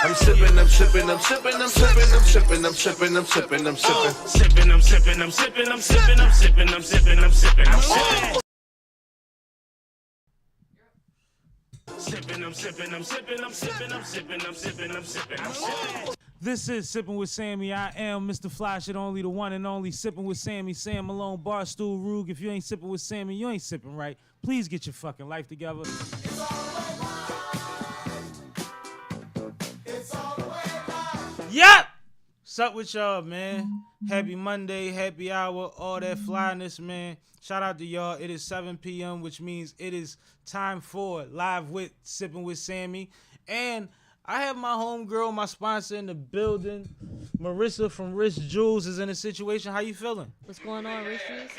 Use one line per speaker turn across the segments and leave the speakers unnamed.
I'm sipping, I'm sipping, I'm sipping, I'm sipping, I'm sipping, I'm sipping, I'm sipping, I'm sipping.
Sipping, I'm sipping, I'm sipping, I'm sipping, I'm sipping, I'm sipping, I'm sipping, I'm sipping. Sipping, I'm sipping, I'm sipping, I'm sipping, I'm sipping, I'm sipping, I'm sipping, I'm sipping. This is Sipping with Sammy. I am Mr. Fly Shit Only, the one and only Sipping with Sammy, Sam Malone, Barstool Rug. If you ain't sipping with Sammy, you ain't sipping right. Please get your fucking life together. Yep! What's up with y'all, man? Happy Monday, happy hour, all that flyness, man. Shout out to y'all. It is 7 p.m., which means it is time for Live with Sipping with Sammy. And I have my homegirl, my sponsor in the building. Marissa from Rich Jules is in a situation. How you feeling?
What's going on, Rich Jules?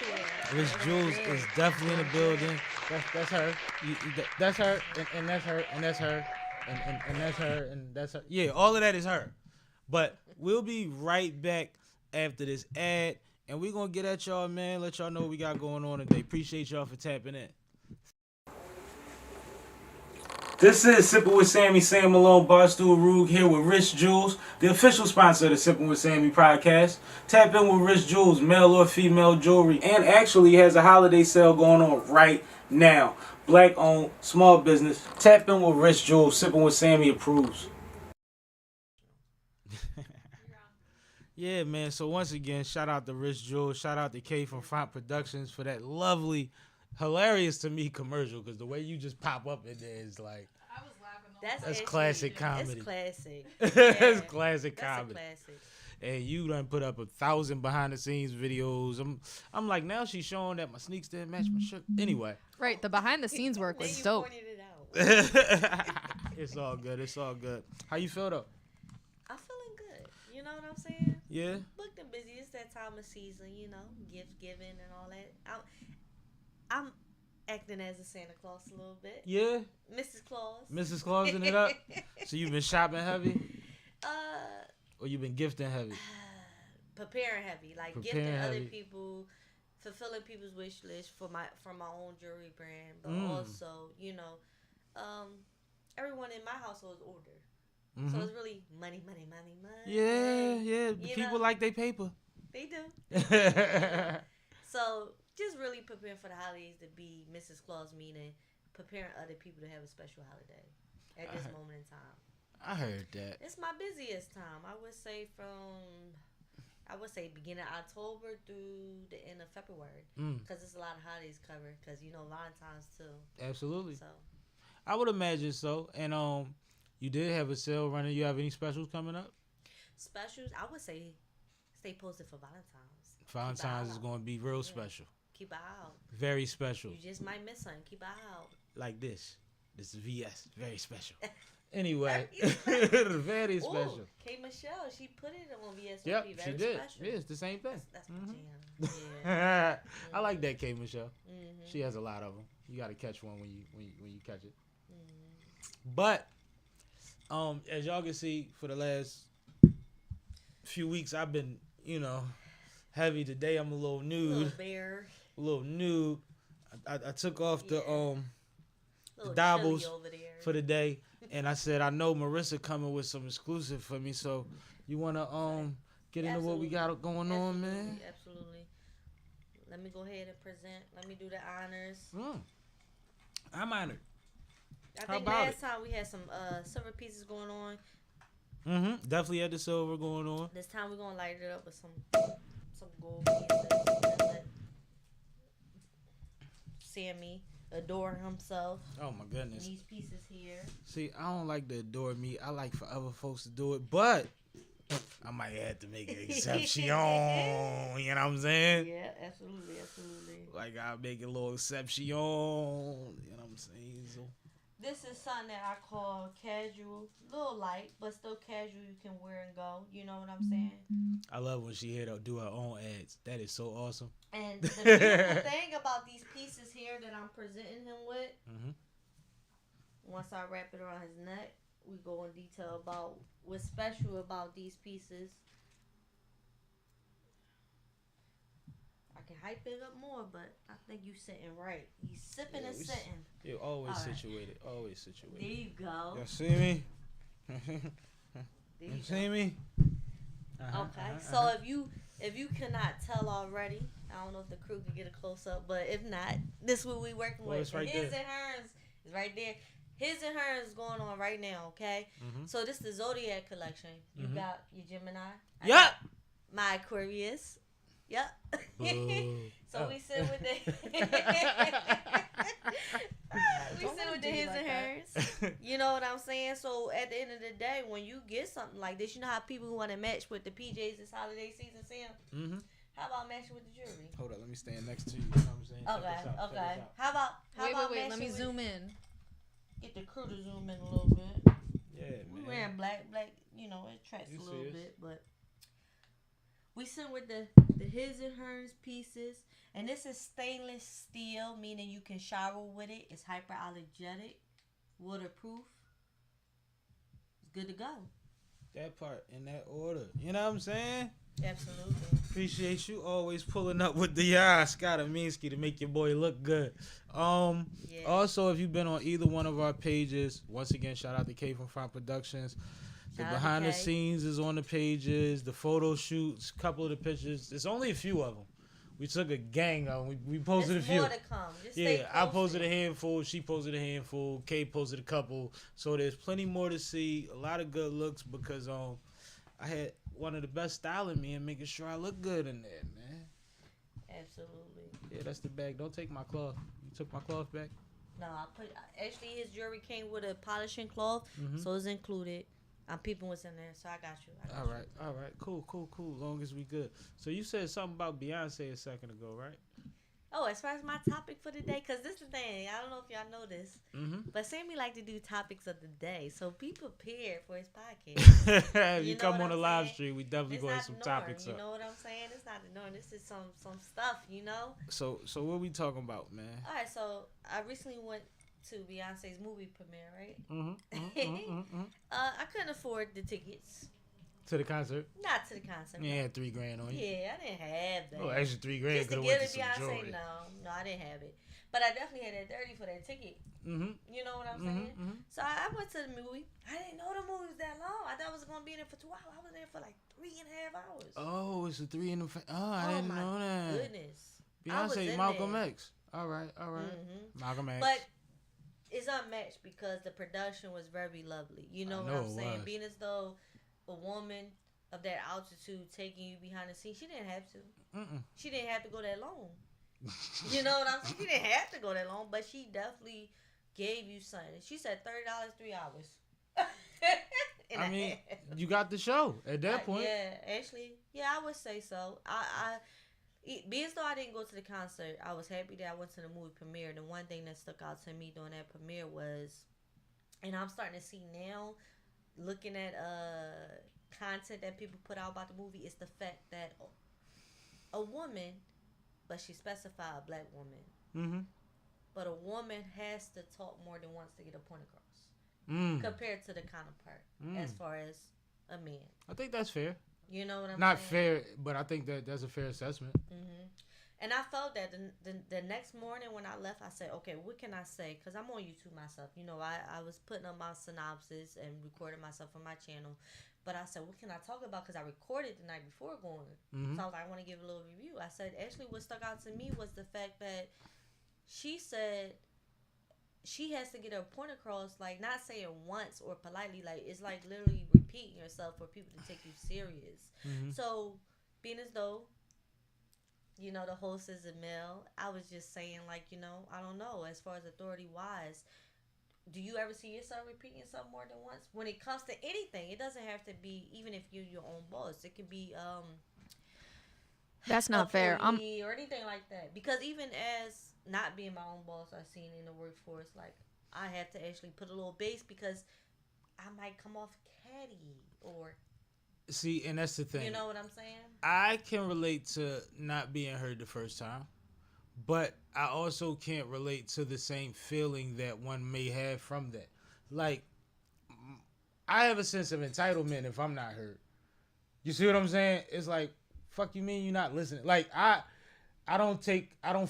Rich Jules is definitely in the building. That's her. That's her, and that's her, and that's her, and that's her, and that's her. Yeah, all of that is her. But we'll be right back after this ad, and we're going to get at y'all, man. Let y'all know what we got going on today. Appreciate y'all for tapping in. This is Sippin' with Sammy, Sam Malone, Barstool Rug, here with Rich Jules, the official sponsor of the Sippin' with Sammy podcast. Tap in with Rich Jules, male or female jewelry, and actually has a holiday sale going on right now. Black-owned, small business. Tap in with Rich Jules, Sippin' with Sammy approves. Yeah, man. So once again, shout out to Rich Jules. Shout out to Kay from Font Productions for that lovely, hilarious to me commercial. Because the way you just pop up in there is like,
I was laughing.
that's classic comedy.
It's classic.
That's classic
That's
comedy.
a classic.
And you done put up 1,000 behind the scenes videos. I'm like, now she's showing that my sneaks didn't match my shirt. Anyway.
Right, the behind the scenes work was
Then you
dope.
pointed it out.
It's all good. It's all good. How you feel though?
I'm feeling good. You know what I'm saying?
Yeah.
Booked and busy. It's that time of season, you know, gift giving and all that. I'm acting as a Santa Claus a little bit.
Yeah.
Mrs. Claus.
Mrs. Clausing it up. So you've been shopping heavy,
Uh,
or you've been gifting heavy?
preparing heavy, like
Preparing
gifting
heavy.
other people, fulfilling people's wish list for my own jewelry brand, but also, you know, everyone in my household is older. So it's really money.
Yeah. The
You
people
know?
like they paper.
They do. So just really preparing for the holidays to be Mrs. Claus, meaning preparing other people to have a special holiday at this moment in time.
I heard that.
It's my busiest time. I would say beginning of October through the end of February, because it's a lot of holidays covered. Because you know Valentine's too.
Absolutely.
So
I would imagine so. And you did have a sale running. You have any specials coming up?
specials, I would say stay posted for Valentine's.
Valentine's is going to be real special.
Keep an eye out.
Very special.
You just might miss something. Keep an eye out.
Like this. This is VS. Very special. Anyway, very special.
Ooh, K. Michelle, she put it on VSOP.
Yep,
Very
she did.
Special.
Yeah, it's the same thing.
That's my jam. Yeah.
I like that K. Michelle.
Mm-hmm.
She has a lot of them. You got to catch one when you catch it. But as y'all can see, for the last few weeks, I've been, heavy. Today I'm a little nude.
Little bear.
A little nude. I took off the
Little
doubles
chilly over there.
for the day, and I said I know Marissa coming with some exclusive for me. So you wanna get into what we got going on, man?
Absolutely. Let me go ahead and present. Let me do the honors.
I'm honored.
I
How
think
about
last time we had some silver pieces going on.
Definitely had the silver going on.
This time we're gonna light it up with some gold pieces. And let Sammy adore himself.
Oh my goodness.
These pieces here.
See, I don't like to adore me. I like for other folks to do it, but I might have to make an exception. You know what I'm saying?
Yeah, absolutely.
Like I'll make a little exception. You know what I'm saying? So.
This is something that I call casual, little light, but still casual. You can wear and go. You know what I'm saying?
I love when she here to do her own ads. That is so awesome.
And the beautiful thing about these pieces here that I'm presenting him with, once I wrap it around his neck, we go in detail about what's special about these pieces. I can hype it up more, but I think you sitting right. He's sipping and sitting.
You're always
All right.
situated. Always situated.
There you go.
Y'all see me?
There
You
you
see
go.
me?
Okay. So if you cannot tell already, I don't know if the crew can get a close up, but if not, this is what we working
Well,
with.
it's right
His
there.
and hers is right there. His and hers is going on right now. Okay. So this is the Zodiac collection. You got your Gemini. I
Yep.
got my Aquarius. Yep. So we sit with the we sit with the his and hers. You know what I'm saying? So at the end of the day, when you get something like this, you know how people want to match with the PJs this holiday season, Sam? How about matching with the jewelry?
Hold up, let me stand next to you. You know what I'm saying? Check
Okay,
this out, check
okay.
this out.
How about
Wait. Let me
matching with-
zoom in.
Get the crew to zoom in a little bit.
Yeah,
We
man.
wearing black, you know, it tracks
You
a little
see us?
bit, but we sit with the his and hers pieces, and this is stainless steel, meaning you can shower with it. It's hyperallergenic, waterproof. It's good to go.
That part in that order. You know what I'm saying?
Absolutely.
Appreciate you always pulling up with the Scott Aminski to make your boy look good.
Yeah.
Also, if you've been on either one of our pages, once again, shout out to K from Front Productions. The
Shout out to
behind the
K.
scenes is on the pages. The photo shoots, couple of the pictures. There's only a few of them. We took a gang of them. We posted
There's
a few.
more to come. Just stay
Yeah, I posted
posted.
a handful. She posted a handful. Kay posted a couple. So there's plenty more to see. A lot of good looks because I had one of the best styling me and making sure I look good in there, man.
Absolutely.
Yeah, that's the bag. Don't take my cloth. You took my cloth back?
No, actually his jewelry came with a polishing cloth, so it's included. I'm peeping what's in there, so I got you.
All right. Cool. Long as we good. So you said something about Beyonce a second ago, right?
Oh, as far as my topic for the day, because this is the thing. I don't know if y'all know this, but Sammy like to do topics of the day, so be prepared for his podcast.
If you
know
come
what
on the
I'm
live
saying?
stream, we definitely
It's
going to
not
have some
the norm,
topics
you
up.
know what I'm saying? It's not the norm. This is some stuff, you know?
So what we talking about, man?
All right, so I recently went to Beyonce's movie premiere, right? I couldn't afford the tickets.
To the concert?
Not to the concert.
You had $3,000 on you.
Yeah, I didn't have that.
Oh, extra $3,000
Just
could
to
have went
get
to
a
some
Beyonce,
jewelry.
no, I didn't have it. But I definitely had that 30 for that ticket. You know what I'm saying? So I went to the movie. I didn't know the movie was that long. I thought I was going to be in there for 2 hours. I was there for like 3.5 hours.
Oh, it's a 3 in the. I didn't know that.
Goodness. I was
Beyonce,
in
Malcolm
there.
X. All right. Malcolm X.
But it's unmatched because the production was very lovely. You know what I'm saying? Being as though a woman of that altitude taking you behind the scenes, she didn't have to. She didn't have to go that long. You know what I'm saying? She didn't have to go that long, but she definitely gave you something. She said $30, 3 hours.
I mean, you got the show at that point.
Yeah, actually, I would say so. Being as though I didn't go to the concert, I was happy that I went to the movie premiere. The one thing that stuck out to me during that premiere was, and I'm starting to see now, looking at content that people put out about the movie, is the fact that a woman, but she specified a black woman, but a woman has to talk more than once to get a point across, compared to the counterpart, as far as a man.
I think that's fair.
You know what I'm
Not
saying?
fair, but I think that's a fair assessment.
And I felt that the next morning when I left, I said, okay, what can I say? Because I'm on YouTube myself. You know, I was putting up my synopsis and recording myself on my channel. But I said, what can I talk about? Because I recorded the night before going. So I was like, I want to give a little review. I said, actually, what stuck out to me was the fact that she said she has to get her point across, like, not saying once or politely. Like, it's like literally repeating yourself for people to take you serious. So, being as though, you know, the host is a male, I was just saying, like, you know, I don't know, as far as authority-wise, do you ever see yourself repeating yourself more than once? When it comes to anything, it doesn't have to be, even if you're your own boss, it could be
That's not fair.
or anything like that. Because even as not being my own boss, I've seen in the workforce, like, I have to actually put a little base because I might come off catty or...
See, and that's the thing.
You know what I'm saying?
I can relate to not being heard the first time, but I also can't relate to the same feeling that one may have from that. Like, I have a sense of entitlement if I'm not heard. You see what I'm saying? It's like, fuck you mean you're not listening? Like, I don't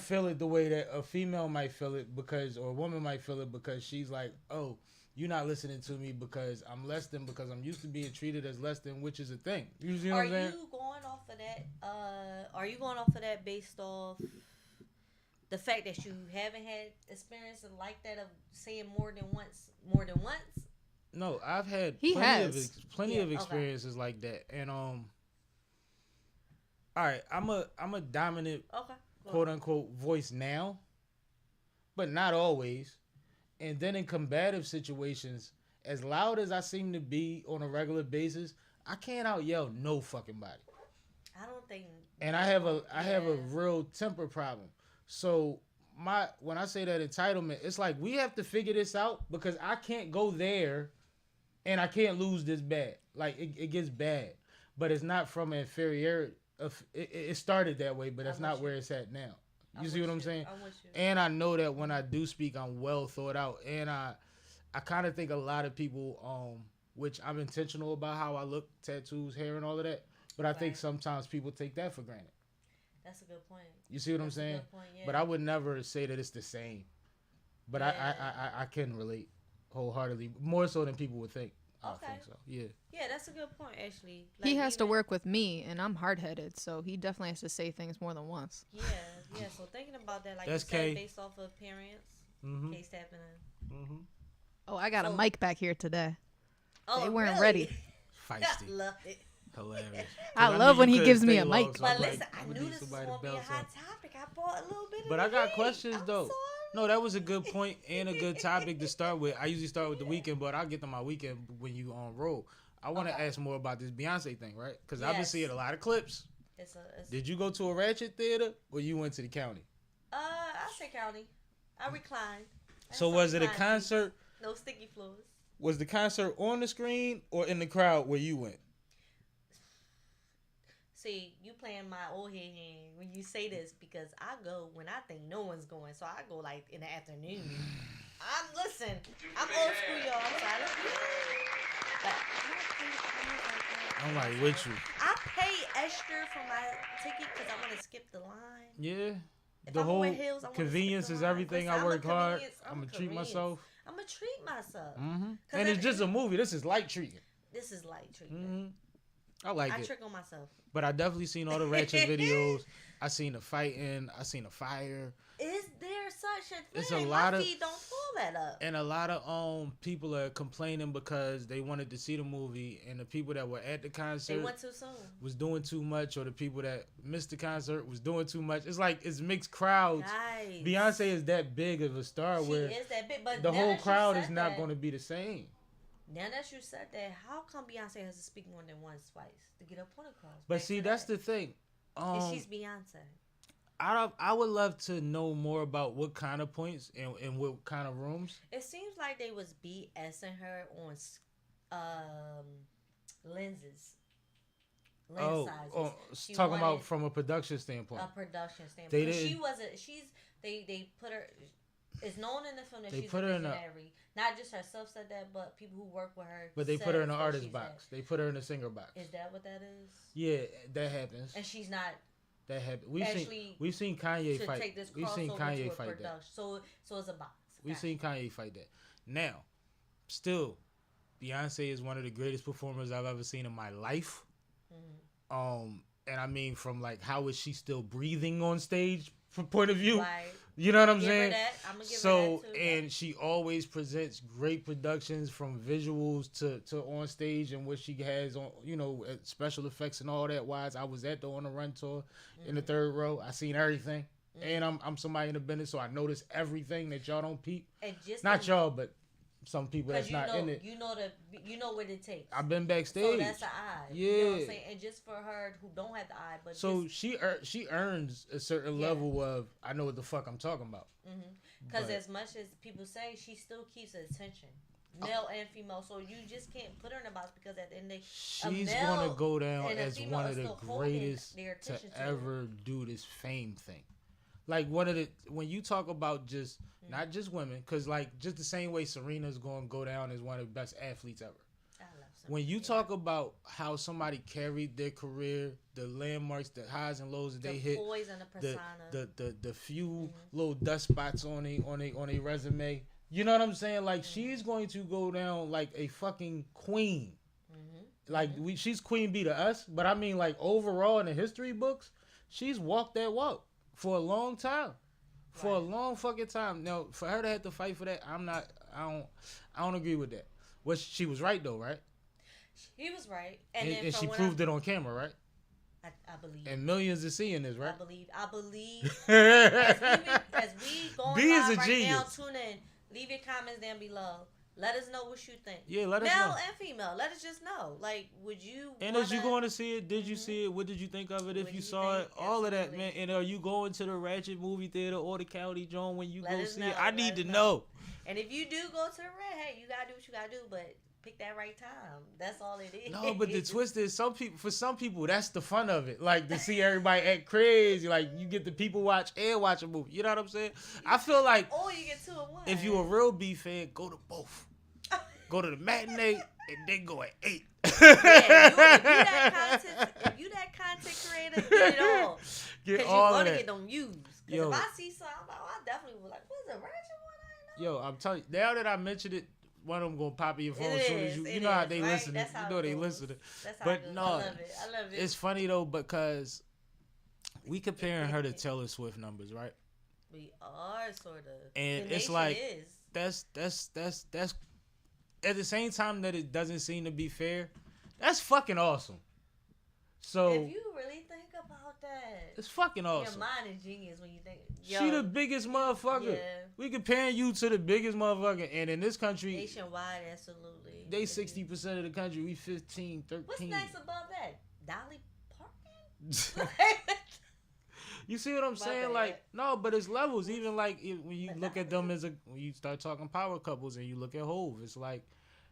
feel it the way that a female might feel it because, or a woman might feel it because she's like, oh, you're not listening to me because I'm less than, because I'm used to being treated as less than, which is a thing. You see what I'm saying?
Are you going off of that? Are you going off of that based off the fact that you haven't had experiences like that of saying more than once?
No, I've had
He
plenty of experiences like that, and all right, I'm a dominant quote unquote voice now, but not always. And then in combative situations, as loud as I seem to be on a regular basis, I can't out yell no fucking body.
I don't think.
And I have a real temper problem. So when I say that entitlement, it's like we have to figure this out because I can't go there, and I can't lose this bad. Like it gets bad, but it's not from inferiority. It started that way, but that's not where it's at now. You see what I'm saying?
I'm with you.
And I know that when I do speak, I'm well thought out. And I kind of think a lot of people, which I'm intentional about how I look, tattoos, hair, and all of that. But I think sometimes people take that for granted.
That's a good point.
You see what I'm saying?
Good point, yeah.
But I would never say that it's the same. But I can relate wholeheartedly, more so than people would think. I think so. Yeah.
Yeah, that's a good point, actually.
Like, he has to work with me, and I'm hard-headed, so he definitely has to say things more than once.
Yeah. So thinking about that, like
that's
you said,
K.
based off of appearance, K's tapping in.
Mm-hmm.
Oh, I got a mic back here today.
Oh,
they weren't
really?
ready.
I
Feisty.
love it.
Hilarious.
I love when he gives me a
long,
mic.
so
But
I'm
listen,
like,
I
I'm
knew
gonna need
this was
somebody
going to be a
bounce
hot
on.
topic. I brought a little bit of
But I got
heat.
questions
I'm
though.
sorry.
No, that was a good point and a good topic to start with. I usually start with the weekend, but I'll get to my weekend when you on roll. I want to ask more about this Beyonce thing, right? Because I've been seeing a lot of clips. Did you go to a ratchet theater or you went to the county?
I say county. I reclined.
So was it a concert?
No sticky floors.
Was the concert on the screen or in the crowd where you went?
See, you playing my old head hand when you say this because I go when I think no one's going. So I go like in the afternoon. I'm old school, y'all. So I but
I'm like with you.
I pay extra for my ticket because I want to skip the line.
Yeah.
If
The
I'm
whole
wearing heels, I wanna
convenience
skip
is
the line.
everything.
Listen,
I work hard.
I'm
I'm
a
gonna treat
convenience.
myself.
I'm gonna treat myself.
Mm-hmm. And it's just a movie. This is light treatment.
This is light treatment.
Mm-hmm. I like
I
it.
trick on myself.
But I definitely seen all the ratchet videos. I seen the fighting. I seen the fire.
Is there such a thing?
It's a lot
my
of-
feed don't pull that up.
And a lot of people are complaining because they wanted to see the movie, and the people that were at the concert
They went too soon.
was doing too much, or the people that missed the concert was doing too much. It's like it's mixed crowds.
Nice.
Beyonce is that big of a star
She
where
is that big, but
the
now
whole
that you
crowd
said
is not
that-
going to be the same.
Now that you said that, how come Beyonce has to speak more than once, twice to get up on the cross?
But see, that's the thing.
And she's Beyonce.
I would love to know more about what kind of points and what kind of rooms.
It seems like they was BSing her on lenses. Lens sizes.
Talking about from a production standpoint.
A production standpoint.
They didn't-
She wasn't. They put her. It's known in the film that
They
she's
put
a
her in a-
visionary. Not just herself said that, but people who work with her.
But they put her in the
says that
artist
she's
box.
that.
They put her in the singer box.
Is that what that is?
Yeah, that happens.
And she's not.
That happens.
Actually,
We've seen Kanye
to
fight.
take this
We've seen
crossover
Kanye
to a
fight that.
production. So it's a box.
We've
Gotcha.
seen Kanye fight that. Now, still, Beyonce is one of the greatest performers I've ever seen in my life.
Mm-hmm.
And I mean, from like how is she still breathing on stage from point of view?
Right.
You know what I'm
Give her
saying?
that. I'ma give her
So,
that too.
and she always presents great productions from visuals to on stage and what she has on, special effects and all that. Wise, I was at the On the Run tour in the third row. I seen everything, and I'm somebody in the business, so I notice everything that y'all don't peep.
And just
Not y'all, but some people that's
you
not
know,
in it.
you know what it takes.
I've been backstage.
So that's the eye.
Yeah.
You know what I'm saying? And just for her who don't have the eye, but
So
just,
she earns a certain level of I know what the fuck I'm talking about.
because
but-
as much as people say, she still keeps attention, male and female. So you just can't put her in a box because at the end of the day,
She's
male
gonna go down
and a
as
female
one
is
of the
still holding
greatest
their
to
attention to her.
ever do this fame thing. Like when you talk about just not just women, because like just the same way Serena's gonna go down as one of the best athletes ever.
I love
When you talk about how somebody carried their career, the landmarks, the highs and lows that
the
they hit,
poise and the persona.
the few little dust spots on a resume, You know what I'm saying? Like, she's going to go down like a fucking queen. Like, she's queen bee to us, but I mean, like, overall in the history books, she's walked that walk for a long time. For a long fucking time. Now, for her to have to fight for that, I don't agree with that. She was right though, right?
He was right.
And she proved it on camera, right?
I believe.
And millions are seeing this, right?
I believe. as we going
B is
live
a
right
genius.
now, tune in. Leave your comments down below. Let us know what you think.
Yeah, let us know.
Male and female. Let us just know. Like, would you?
And as you going to see it, did you see it? What did you think of it if you saw it? All of that, man. And are you going to the Ratchet movie theater or the County Joan when you go see it? I need to know.
And if you do go to the Red, hey, you gotta do what you gotta do, but pick that right time. That's all it is.
No, but the twist is for some people, that's the fun of it. Like, to see everybody act crazy. Like, you get the people watch and watch a movie. You know what I'm saying? I feel like
or you get 2 in 1.
if you a real B fan, go to both. Go to the matinee and then go at 8.
If you that content creator, get it all.
Get all of that.
Because you're going to get them views. Because if I see something, I definitely would like, what's the Ratchet one? I know.
Yo, I'm telling you, now that I mentioned it, one of them gonna pop in your phone as soon as you know how they
right?
listen.
That's how
they
goes.
listen.
That's how
But
it goes.
no,
I love it.
It's funny though because we comparing her to Taylor Swift numbers, right?
We are sort of.
And it's like that's at the same time that it doesn't seem to be fair. That's fucking awesome. So
if you really think about that,
it's fucking awesome.
Your mind is genius when you think.
She the biggest motherfucker. Yeah. We comparing you to the biggest motherfucker, and in this country,
nationwide, absolutely.
They 60% of the country. We 15, 13.
What's next above that? Dolly Parton.
You see what I'm saying? Like, no, but it's levels. Even like when you look at them when you start talking power couples and you look at Hove, it's like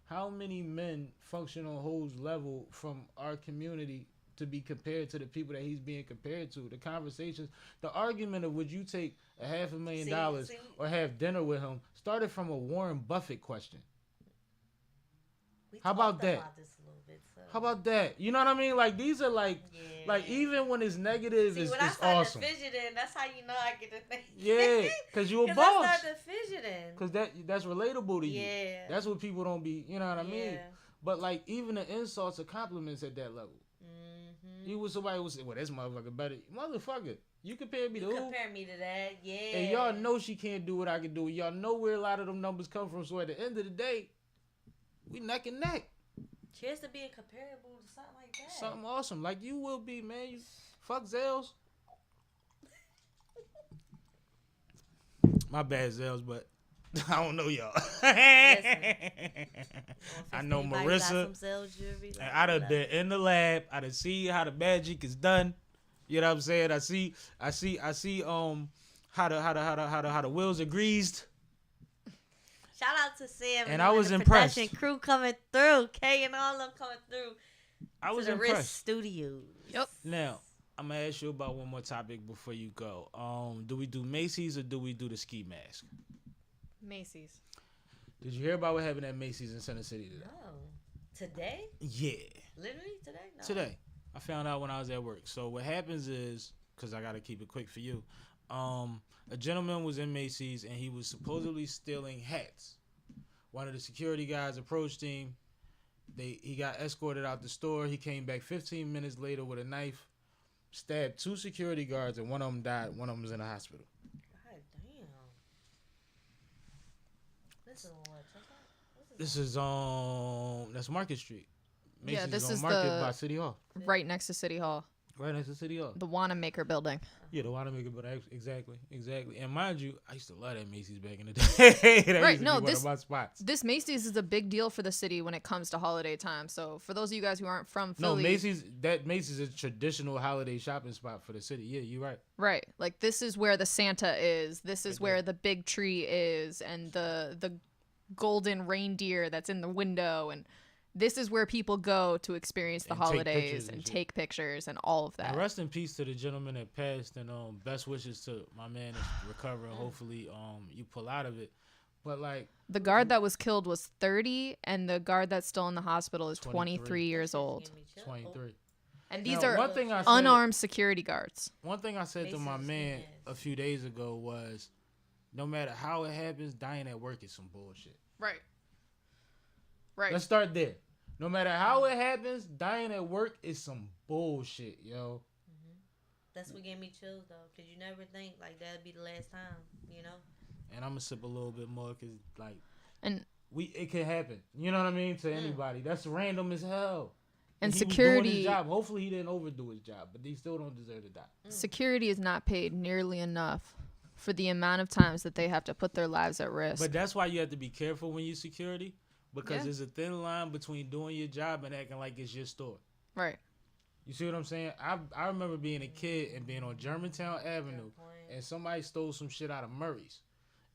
how many men function on Hove's level from our community to be compared to the people that he's being compared to. The conversations, the argument of would you take $500,000 or have dinner with him started from a Warren Buffett question. How about that? How about that? You know what I mean? Like, these are like even when it's negative, it's awesome.
When I start to fidgeting, that's how you know I get to think.
Yeah, because you a boss.
I start to fidgeting.
Because that's relatable to you.
Yeah.
That's what people don't be, you know what I mean? But like, even the insults or compliments at that level. You was somebody who said, well, this motherfucker better. Motherfucker, you compare me to who?
Compare me to that, yeah.
And y'all know she can't do what I can do. Y'all know where a lot of them numbers come from. So at the end of the day, we neck and neck.
Cheers to being comparable to something like that.
Something awesome. Like you will be, man. You fuck Zales. My bad, Zales, but I don't know y'all. I know Marissa. I done been in the lab. I done see how the magic is done. You know what I'm saying? I see how the wheels are greased.
Shout out to Sam
and I was impressed.
Production crew coming through, Kay and all of them coming through.
I was
to the
impressed.
Risk Studios.
Yep.
Now I'm gonna ask you about one more topic before you go. Do we do Macy's or do we do the ski mask?
Macy's.
Did you hear about what happened at Macy's in Center City today?
No. Today?
Yeah.
Literally today? No.
Today. I found out when I was at work. So what happens is, because I got to keep it quick for you, a gentleman was in Macy's and he was supposedly stealing hats. One of the security guys approached him. He got escorted out the store. He came back 15 minutes later with a knife, stabbed 2 security guards, and one of them died. One of them was in the hospital.
God damn. This is what?
This is that's Market Street. Macy's
Yeah, this
on
is
Market by City Hall.
Right next to City Hall.
Right next to City Hall.
The Wanamaker building.
Yeah, the Wanamaker building. Exactly. And mind you, I used to love that Macy's back in the day. That
right.
used to
No,
be one of my spots.
This Macy's is a big deal for the city when it comes to holiday time. So for those of you guys who aren't from Philly,
no, Macy's is a traditional holiday shopping spot for the city. Yeah, you're right.
Right. Like this is where the Santa is. This is where the big tree is, and the golden reindeer that's in the window, and this is where people go to experience the holidays and take pictures and all of that.
And rest in peace to the gentleman that passed, and best wishes to my man that's recovering. Hopefully, you pull out of it. But like
the guard that was killed was 30, and the guard that's still in the hospital is 23 years old.
23.
And these
now,
are unarmed security guards.
One thing I said to my man a few days ago was, no matter how it happens, dying at work is some bullshit.
Right. Right.
Let's start there. No matter how it happens, dying at work is some bullshit, yo.
That's what gave me chills though, cause you never think like that'd be the last time, you know.
And I'm gonna sip a little bit more, cause like,
and
it could happen. You know what I mean? To anybody, that's random as hell.
And
he
security.
Was doing his job. Hopefully, he didn't overdo his job, but he still don't deserve to die.
Security is not paid nearly enough for the amount of times that they have to put their lives at risk.
But that's why you have to be careful when you security, because
Yeah.
there's a thin line between doing your job and acting like it's your store.
Right.
You see what I'm saying? I remember being a kid and being on Germantown Avenue, and somebody stole some shit out of Murray's,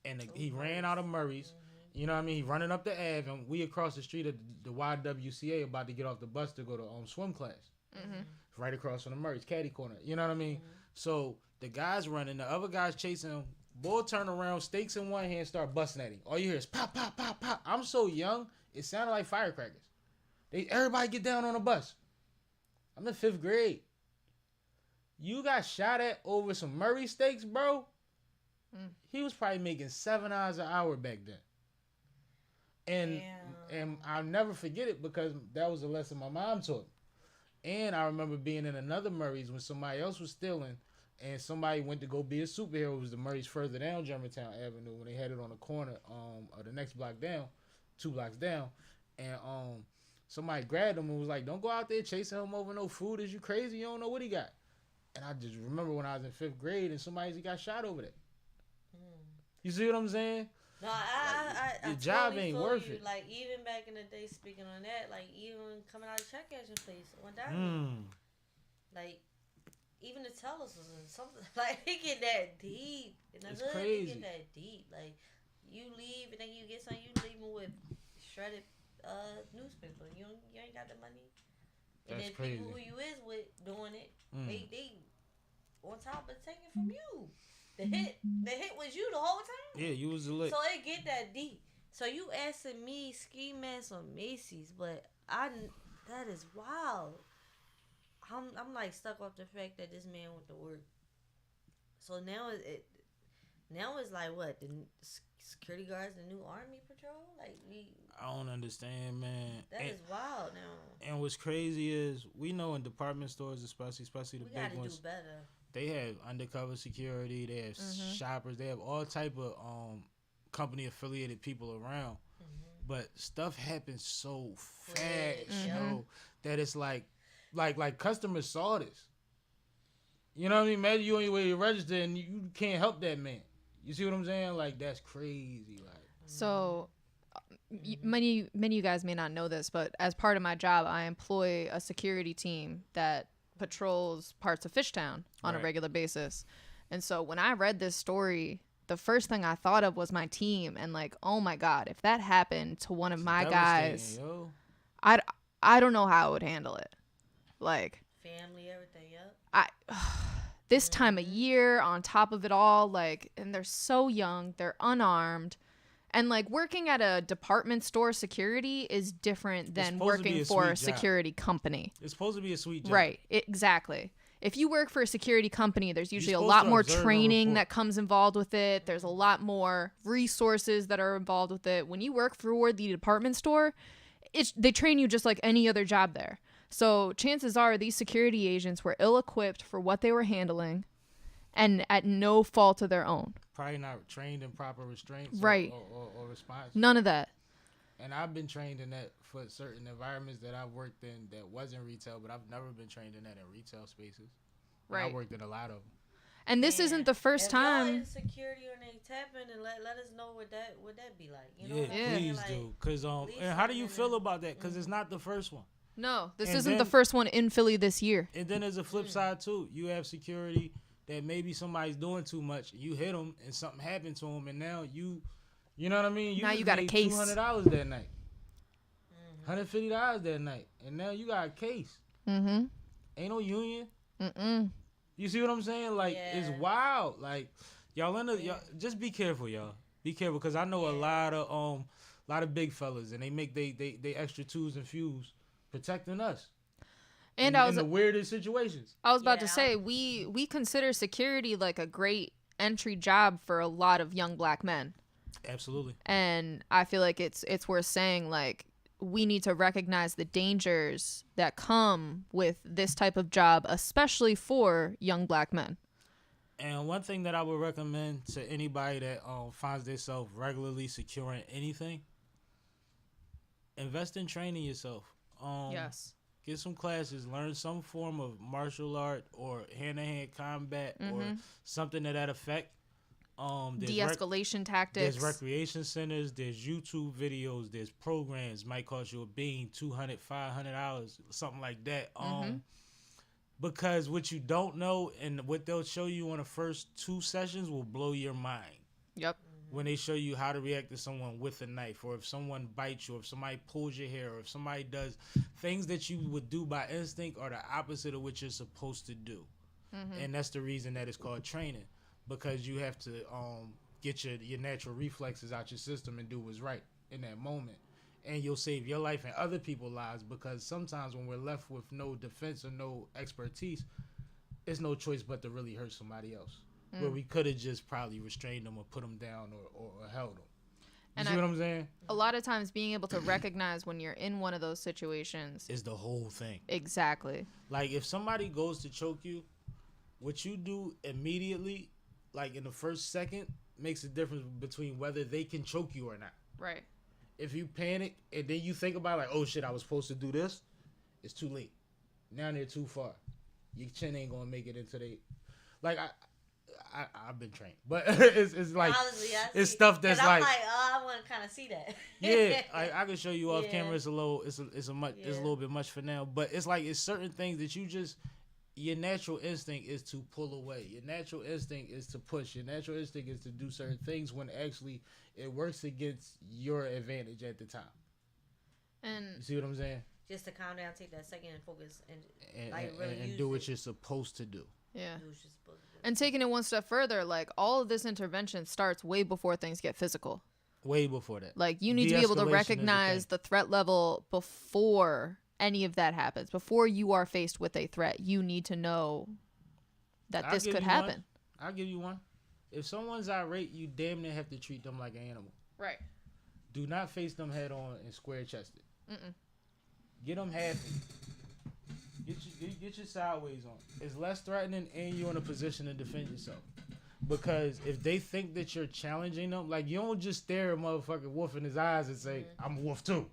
and he ran out of Murray's. You know what I mean? He running up the Ave, and we across the street at the YWCA about to get off the bus to go to swim class. Right across from the Murray's, caddy corner. You know what I mean? So the guy's running, the other guy's chasing him. Boy turn around, stakes in one hand, start busting at him. All you hear is pop, pop, pop, pop. I'm so young, it sounded like firecrackers. Everybody get down on the bus. I'm in 5th grade. You got shot at over some Murray steaks, bro? He was probably making $7 an hour back then. And I'll never forget it because that was a lesson my mom taught me. And I remember being in another Murray's when somebody else was stealing, and somebody went to go be a superhero. It was the Murray's further down Germantown Avenue when they had it on the corner of the next block down, 2 blocks down. And somebody grabbed him and was like, don't go out there chasing him over no food. Is you crazy? You don't know what he got. And I just remember when I was in 5th grade and somebody got shot over that. You see what I'm saying?
No, I
your job
totally
ain't
feel
worth
you.
it.
Like, even back in the day, speaking on that, like, even coming out of check cashing place on Diamond, like, even the tellers was something, like, they get that deep. In the
It's
hood,
crazy.
they get that deep. Like, you leave and then you get something, you leaving with shredded newspaper. You ain't got the money. And
That's
then
crazy.
people who you is with doing it, they on top of taking from you. The hit was you the whole time.
Yeah, you was a lick.
So it get that deep. So you asking me ski mask on Macy's, but that is wild. I'm like stuck off the fact that this man went to work. So now it's like what, the security guards, the new army patrol, like
I don't understand, man.
That is wild now.
And what's crazy is we know in department stores, especially the
We
big
gotta
ones,
do better.
they have undercover security, they have shoppers, they have all type of company affiliated people around. But stuff happens so fast, yo, that it's like customers saw this. You know what I mean? Imagine you on your way to register and you can't help that man. You see what I'm saying? Like, that's crazy. Like,
So many of you guys may not know this, but as part of my job, I employ a security team that patrols parts of Fishtown on a regular basis. And so when I read this story, the first thing I thought of was my team, and like, oh my God, if that happened to one of my guys,
yo.
I don't know how I would handle it. Like,
Family, everything, yep.
This time of year, on top of it all, like, and they're so young, they're unarmed. And like, working at a department store security is different than working for a security company.
It's supposed to be a sweet job.
Right, exactly. If you work for a security company, there's usually a lot more training that comes involved with it. There's a lot more resources that are involved with it. When you work for the department store, they train you just like any other job there. So chances are these security agents were ill-equipped for what they were handling and at no fault of their own.
Probably not trained in proper restraints or response.
None of that.
And I've been trained in that for certain environments that I've worked in that wasn't retail, but I've never been trained in that in retail spaces. Right. I worked in a lot of them.
And this isn't the first time.
If y'all in security or they tapping, and let us know what that be like. You know
please do. Cause and how do you feel about that? Cause it's not the first one.
No, this isn't the first one in Philly this year.
And then there's a flip side too. You have security that maybe somebody's doing too much. You hit them and something happened to them, and now you know what I mean?
Now you got a case.
$200 that night. $150 that night, and now you got a case. Ain't no union. You see what I'm saying? Like, it's wild. Like, y'all just be careful, y'all. Be careful, because I know a lot of big fellas, and they make they extra twos and fews protecting us. And in the weirdest situations.
I was about to say, we consider security like a great entry job for a lot of young black men.
Absolutely.
And I feel like it's worth saying, like, we need to recognize the dangers that come with this type of job, especially for young black men.
And one thing that I would recommend to anybody that finds themselves regularly securing anything, invest in training yourself.
Yes.
Get some classes, learn some form of martial art or hand-to-hand combat or something to that effect.
De-escalation tactics.
There's recreation centers, there's YouTube videos, there's programs, might cost you a bean, $200, $500, something like that. Because what you don't know and what they'll show you on the first 2 sessions will blow your mind.
Yep.
When they show you how to react to someone with a knife, or if someone bites you, or if somebody pulls your hair, or if somebody does things that you would do by instinct are the opposite of what you're supposed to do. And that's the reason that it's called training, because you have to get your natural reflexes out your system and do what's right in that moment. And you'll save your life and other people's lives, because sometimes when we're left with no defense or no expertise, it's no choice but to really hurt somebody else. Where we could have just probably restrained them or put them down or held them. You see what I'm saying?
A lot of times being able to recognize when you're in one of those situations
is the whole thing.
Exactly.
Like, if somebody goes to choke you, what you do immediately, like in the first second, makes a difference between whether they can choke you or not.
Right.
If you panic and then you think about, like, oh shit, I was supposed to do this, it's too late. Now they're too far. Your chin ain't gonna make it into they. Like, I've been trained, but it's like,
honestly,
it's stuff that's
like,
like,
I want to kind of see that.
yeah, I can show you off camera. It's a little, it's a little bit much for now, but it's like, it's certain things that you just, your natural instinct is to pull away. Your natural instinct is to push. Your natural instinct is to do certain things when actually it works against your advantage at the time. And you see what I'm saying?
Just to calm down, take that second and focus and like
and,
really
and do what you're supposed to do.
Yeah. And taking it one step further, like, all of this intervention starts way before things get physical.
Way before that.
Like, you need to be able to recognize the threat level before any of that happens. Before you are faced with a threat, you need to know that this could happen.
I'll give you one. If someone's irate, you damn near have to treat them like an animal.
Right.
Do not face them head on and square chested. Get them happy. Get your sideways on. It's less threatening, and you're in a position to defend yourself. Because if they think that you're challenging them, like, you don't just stare a motherfucking wolf in his eyes and say, I'm a wolf too.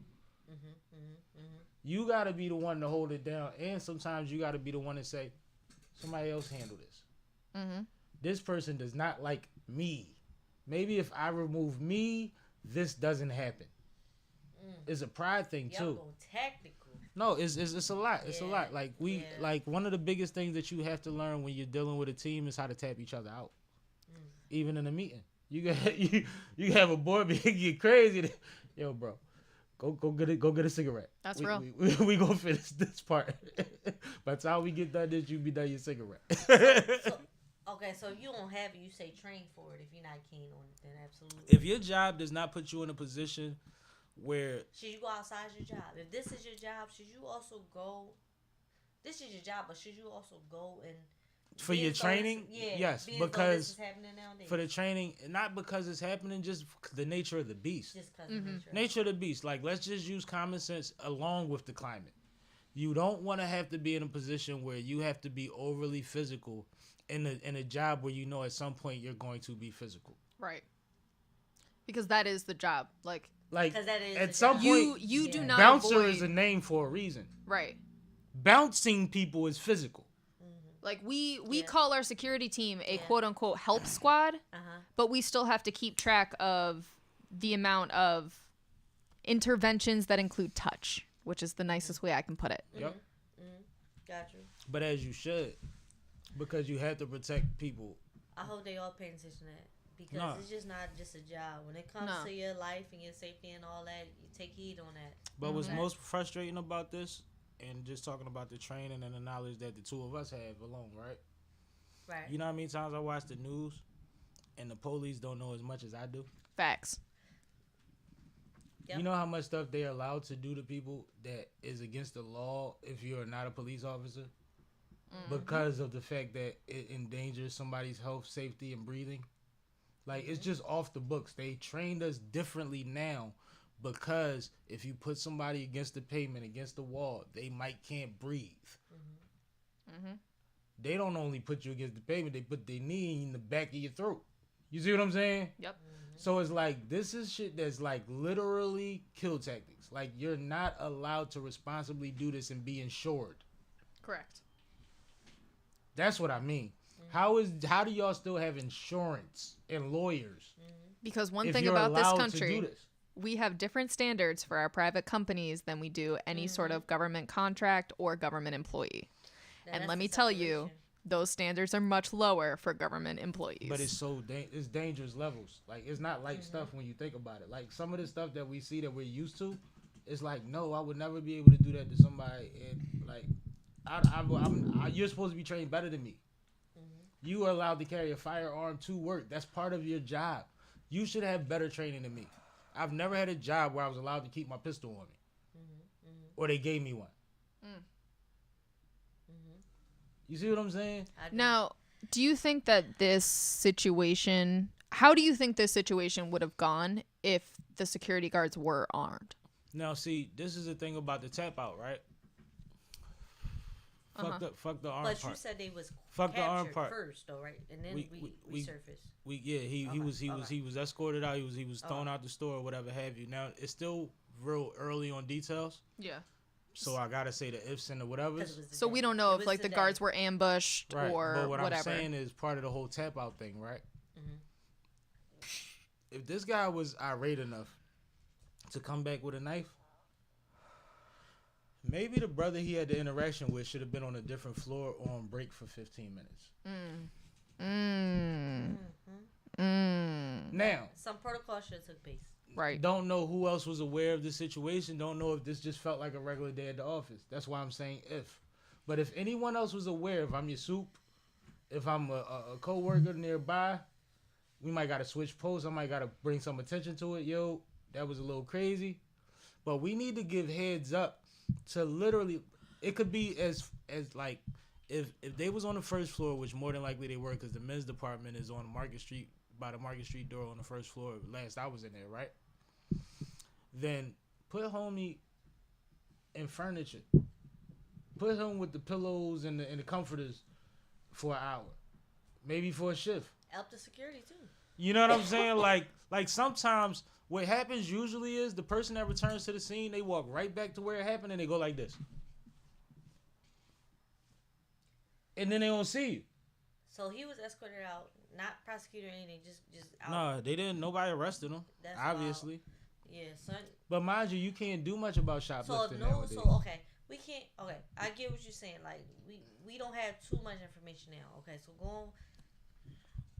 You gotta be the one to hold it down, and sometimes you gotta be the one to say, somebody else handle this. This person does not like me. Maybe if I remove me, this doesn't happen. It's a pride thing too.
Technical.
No, it's a lot. It's a lot. Like, like, one of the biggest things that you have to learn when you're dealing with a team is how to tap each other out. Even in a meeting, you have a board meeting, get crazy. Yo, bro, go get a cigarette.
That's real.
We gonna finish this part. By the time we get done this, you be done your cigarette.
Okay, so you don't have it. You say train for it. If you're not keen on it, then absolutely.
If your job does not put you in a position where,
should you go outside your job? If this is your job, should you also go? This is your job, but should you also go and
for your training? Yes, because
this is happening nowadays.
For the training, not because it's happening, just the nature of the beast.
Just because of
nature of the beast. Like, let's just use common sense along with the climate. You don't want to have to be in a position where you have to be overly physical in a job where you know at some point you're going to be physical.
Right. Because that is the job. Like
that is
at some point
you do not
bouncer
avoid...
is a name for a reason.
Right.
Bouncing people is physical.
Like, we call our security team a quote unquote help squad, but we still have to keep track of the amount of interventions that include touch, which is the nicest way I can put it.
Yep.
Gotcha.
But as you should, because you have to protect people.
I hope they all pay attention to that. Because it's just not just a job. When it comes to your life and your safety and all that, you take heed on that.
But what's most frustrating about this, and just talking about the training and the knowledge that the two of us have alone, right?
Right.
You know how many times I watch the news and the police don't know as much as I do?
Facts.
Yep. You know how much stuff they're allowed to do to people that is against the law if you're not a police officer? because of the fact that it endangers somebody's health, safety, and breathing. Like, it's just off the books. They trained us differently now because if you put somebody against the pavement, against the wall, they can't breathe. They don't only put you against the pavement, they put their knee in the back of your throat. You see what I'm saying?
Yep.
So it's like, this is shit that's like literally kill tactics. Like, you're not allowed to responsibly do this and be insured.
Correct.
That's what I mean. How do y'all still have insurance and lawyers?
Because one
if
thing
you're
about this
allowed to
country,
do this?
we have different standards for our private companies than we do any sort of government contract or government employee. And let me tell you, those standards are much lower for government employees.
But it's it's dangerous levels. Like, it's not light stuff when you think about it. Like, some of the stuff that we see that we're used to, it's like, no, I would never be able to do that to somebody. And like, you're supposed to be trained better than me. You are allowed to carry a firearm to work. That's part of your job. You should have better training than me. I've never had a job where I was allowed to keep my pistol on me, or they gave me one. You see what I'm saying?
Now, do you think that this situation, how do you think this situation would have gone if the security guards were armed?
Now, see, this is the thing about the tap out, right? Fuck the arm part.
But you said they was
Fuck the arm
captured
part.
first, though, right? And then we surfaced.
He was escorted out. He was thrown out the store or whatever have you. Now, it's still real early on details.
Yeah.
So I gotta say the ifs and the whatevers.
So we don't know if like the guards were ambushed or
but what
whatever.
I'm saying is part of the whole tap out thing, right? If this guy was irate enough to come back with a knife, maybe the brother he had the interaction with should have been on a different floor or on break for 15 minutes. Now,
some protocol should have took place.
Right.
Don't know who else was aware of the situation. Don't know if this just felt like a regular day at the office. That's why I'm saying if. But if anyone else was aware, if I'm your soup, if I'm a co-worker nearby, we might got to switch posts. I might got to bring some attention to it. Yo, that was a little crazy. But we need to give heads up to literally, it could be as like, if they was on the first floor, which more than likely they were because the men's department is on Market Street, by the Market Street door on the first floor. Last I was in there, right? Then put homie in furniture. Put him with the pillows and the comforters for an hour, maybe for a shift.
Help the security too.
You know what I'm saying? like sometimes what happens usually is the person that returns to the scene, they walk right back to where it happened and they go like this, and then they don't see you.
So he was escorted out, not prosecuted or anything, just out.
No, they didn't. Nobody arrested him.
That's
obviously.
Wild. Yeah, son.
But mind you, you can't do much about shoplifting nowadays.
Okay, we can't. Okay, I get what you're saying. Like we don't have too much information now. Okay, so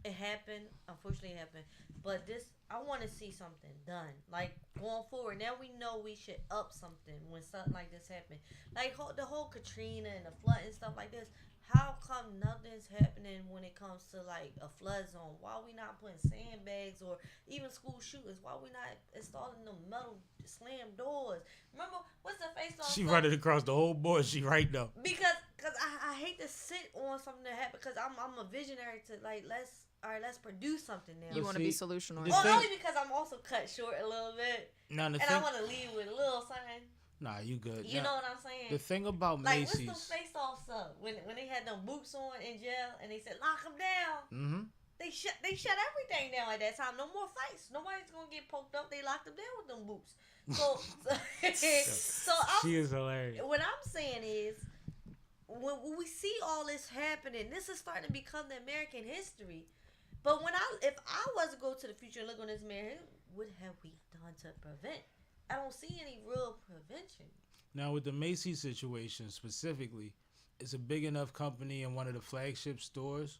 it happened. Unfortunately, it happened. But I want to see something done. Like going forward, now we know we should up something when something like this happened. Like the whole Katrina and the flood and stuff like this. How come nothing's happening when it comes to like a flood zone? Why we not putting sandbags or even school shootings? Why we not installing the metal slam doors? Remember, what's the face on?
She running across the whole board. She right though.
Because I hate to sit on something that happened because I'm a visionary to like let's produce something now.
You want to be solution
Well,
oriented.
only because I'm also cut short a little bit, and I want to leave with a little something.
Nah, you good.
You know what I'm saying?
The thing about
like,
Macy's,
what's the face-offs up when they had them boots on in jail and they said lock them down? They shut everything down at that time. No more fights. Nobody's gonna get poked up. They locked them down with them boots. So
she is hilarious.
What I'm saying is, when we see all this happening, this is starting to become the American history. But if I was to go to the future and look on this mirror, what have we done to prevent? I don't see any real prevention.
Now with the Macy's situation specifically, it's a big enough company in one of the flagship stores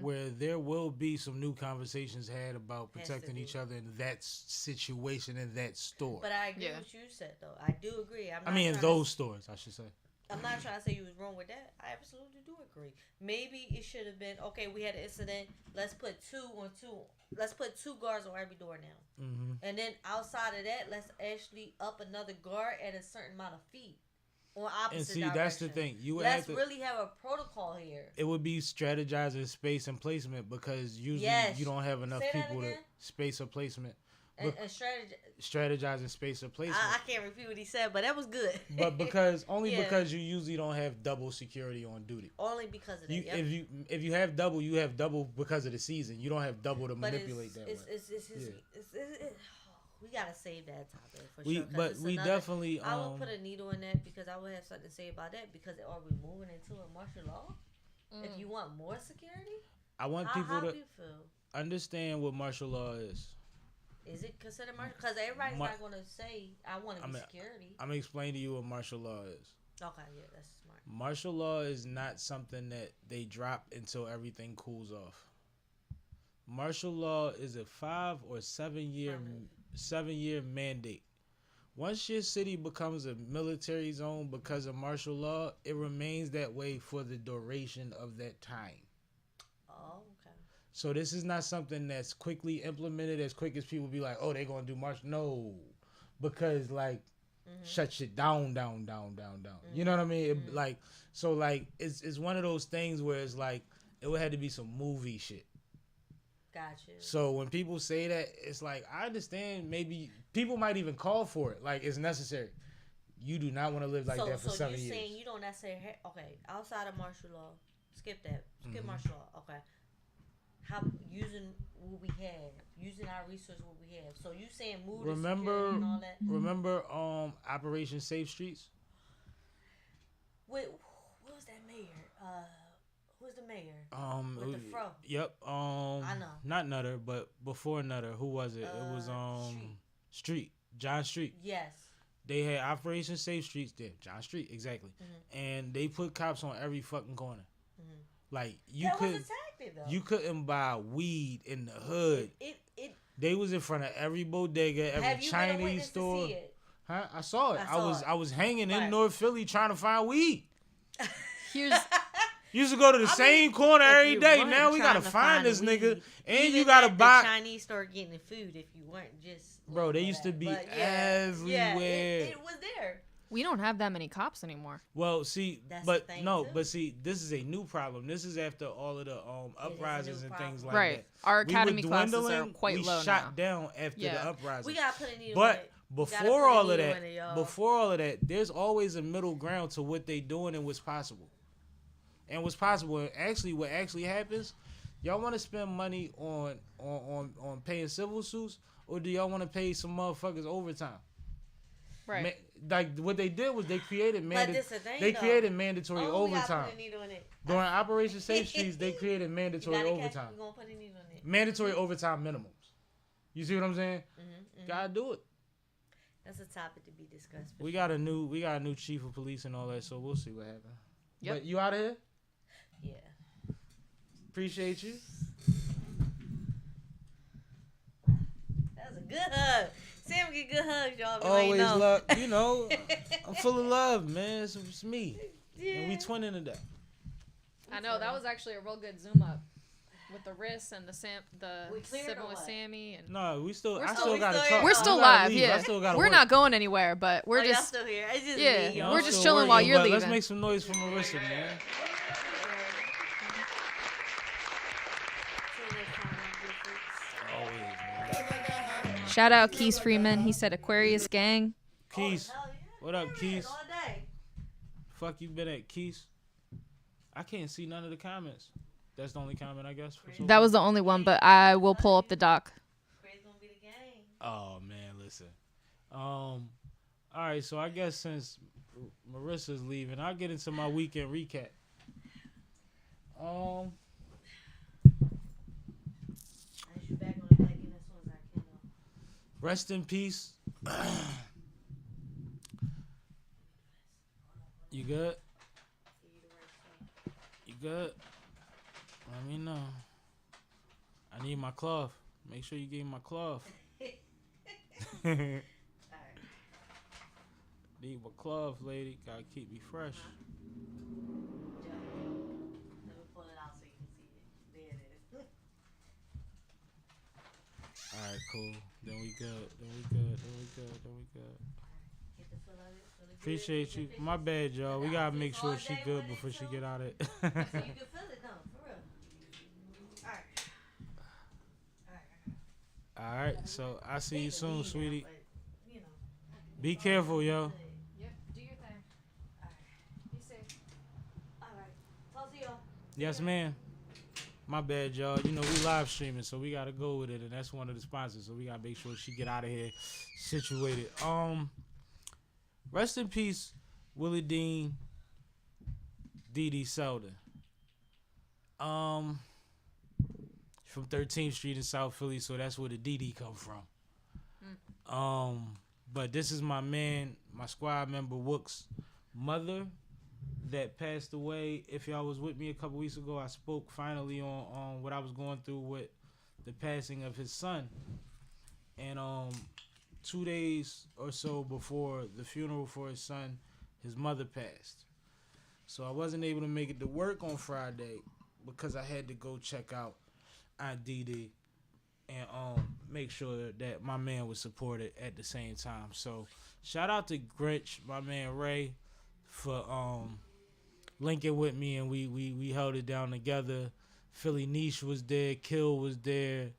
where there will be some new conversations had about protecting each other in that situation in that store.
But I agree with what you said, though. I do agree.
In those stores, I should say.
I'm not trying to say you was wrong with that. I absolutely do agree. Maybe it should have been, okay, we had an incident. Let's put two guards on every door now. And then outside of that, let's actually up another guard at a certain amount of feet. on opposite
And see,
direction.
that's the thing. You would
Let's
have to,
really have a protocol here.
It would be strategizing space and placement because usually you don't have enough
Say that
people to
again?
space or placement.
And
Strategizing space or placement.
I can't repeat what he said, but that was good.
But because you usually don't have double security on duty.
Only because of that. Yep.
If you have double, you have double because of the season. You don't have double to
But
manipulate that way.
We gotta save that topic for sure.
But we definitely.
I will put a needle in that because I would have something to say about that. Because are we moving into a martial law? If you want more security,
I want people to
do you feel?
understand what martial law is.
Is it considered martial? Because everybody's not going to say, I want to be security.
I'm going to explain to you what martial law is.
Okay, yeah, that's smart.
Martial law is not something that they drop until everything cools off. Martial law is a 5 or 7 year mandate. Once your city becomes a military zone because of martial law, it remains that way for the duration of that time. So this is not something that's quickly implemented as quick as people be like, oh, they're going to do martial. No, because shut shit down. You know what I mean? It's one of those things where it's like, it would have to be some movie shit.
Gotcha.
So when people say that, it's like, I understand maybe people might even call for it. Like, it's necessary. You do not want to live like that for 7 years. So you're saying
you don't necessarily, outside of martial law, skip that. Skip martial law. Okay. How using what we have, using our resources, what we have. So you saying move to security and all that?
Remember Operation Safe Streets?
Wait, what was that mayor? Who's the mayor? With the fro.
Yep.
I know.
Not Nutter, but before Nutter, who was it? It was Street. John Street.
Yes.
They had Operation Safe Streets there. John Street, exactly. Mm-hmm. And they put cops on every fucking corner. Mm-hmm. Like you couldn't buy weed in the hood. They was in front of every bodega, every Chinese store. Huh? I saw it. I was hanging in North Philly trying to find weed. Used to go to the same corner every day. Now we gotta find this nigga, and you gotta buy.
The Chinese store getting food if you weren't just.
Bro, they used to be everywhere.
Yeah, it was there.
We don't have that many cops anymore.
Well, see, see, this is a new problem. This is after all of the uprisings and things like that.
Right. Our academy classes are quite low now.
We shot down after the uprising.
We gotta put a needle
But before all of that, there's always a middle ground to what they doing and what's possible. And what's possible, and actually, what actually happens, y'all want to spend money on paying civil suits, or do y'all want to pay some motherfuckers overtime?
Right.
Like what they did was they created mandatory overtime. During Operation Safe Streets, they created mandatory overtime. Mandatory overtime minimums. You see what I'm saying? Mm-hmm. Gotta do it.
That's a topic to be discussed.
We got a new chief of police and all that, so we'll see what happens.
Yep.
But you out of here?
Yeah.
Appreciate you.
That was a good hug. Sam get good hugs, y'all.
Always love. You know, I'm full of love, man. It's me. Yeah. And we twinning today.
I know that was actually a real good zoom up with the wrists and the SippinWitSammie and.
No, I still gotta talk.
We're still live. Yeah, we're
work.
not going anywhere, but we're just
still here. It's just me,
we're just chilling while you're leaving.
Let's make some noise for Marissa, man.
Shout out Keith Freeman. He said Aquarius gang.
Keith, what up, Keith?
All day.
Fuck you been at, Keith? I can't see none of the comments. That's the only comment, I guess.
That was the only one, but I will pull up the doc.
Oh man, listen. All right, so I guess since Marissa's leaving, I'll get into my weekend recap. Rest in peace. You good? You good? Let me know. I need my cloth. Make sure you give me my cloth. Need my cloth, lady. Gotta keep me fresh.
Let me pull it out so you can see it. There it is.
Alright, cool. Then we good.
Get
Appreciate you. My bad, y'all. We gotta make sure she good before she get out of it.
So you can feel it though, for real. Alright.
All right, so I see you soon, sweetie. Be careful, yo.
Yep, do your thing. Be safe.
Alright. Talk to y'all.
Yes, ma'am. My bad, y'all. You know, we live streaming, so we gotta go with it, and that's one of the sponsors, so we gotta make sure she get out of here situated. Rest in peace, Willie Dean, Dee Dee Selden. From 13th Street in South Philly, so that's where the Dee Dee come from. But this is my man, my squad member Wook's mother that passed away. If y'all was with me a couple weeks ago, I spoke finally on what I was going through with the passing of his son. And 2 days or so before the funeral for his son, his mother passed. So I wasn't able to make it to work on Friday because I had to go check out Aunt Dee Dee and make sure that my man was supported at the same time. So shout out to Grinch, my man Ray, for linking with me, and we held it down together. Philly Niche was there, Kill was there,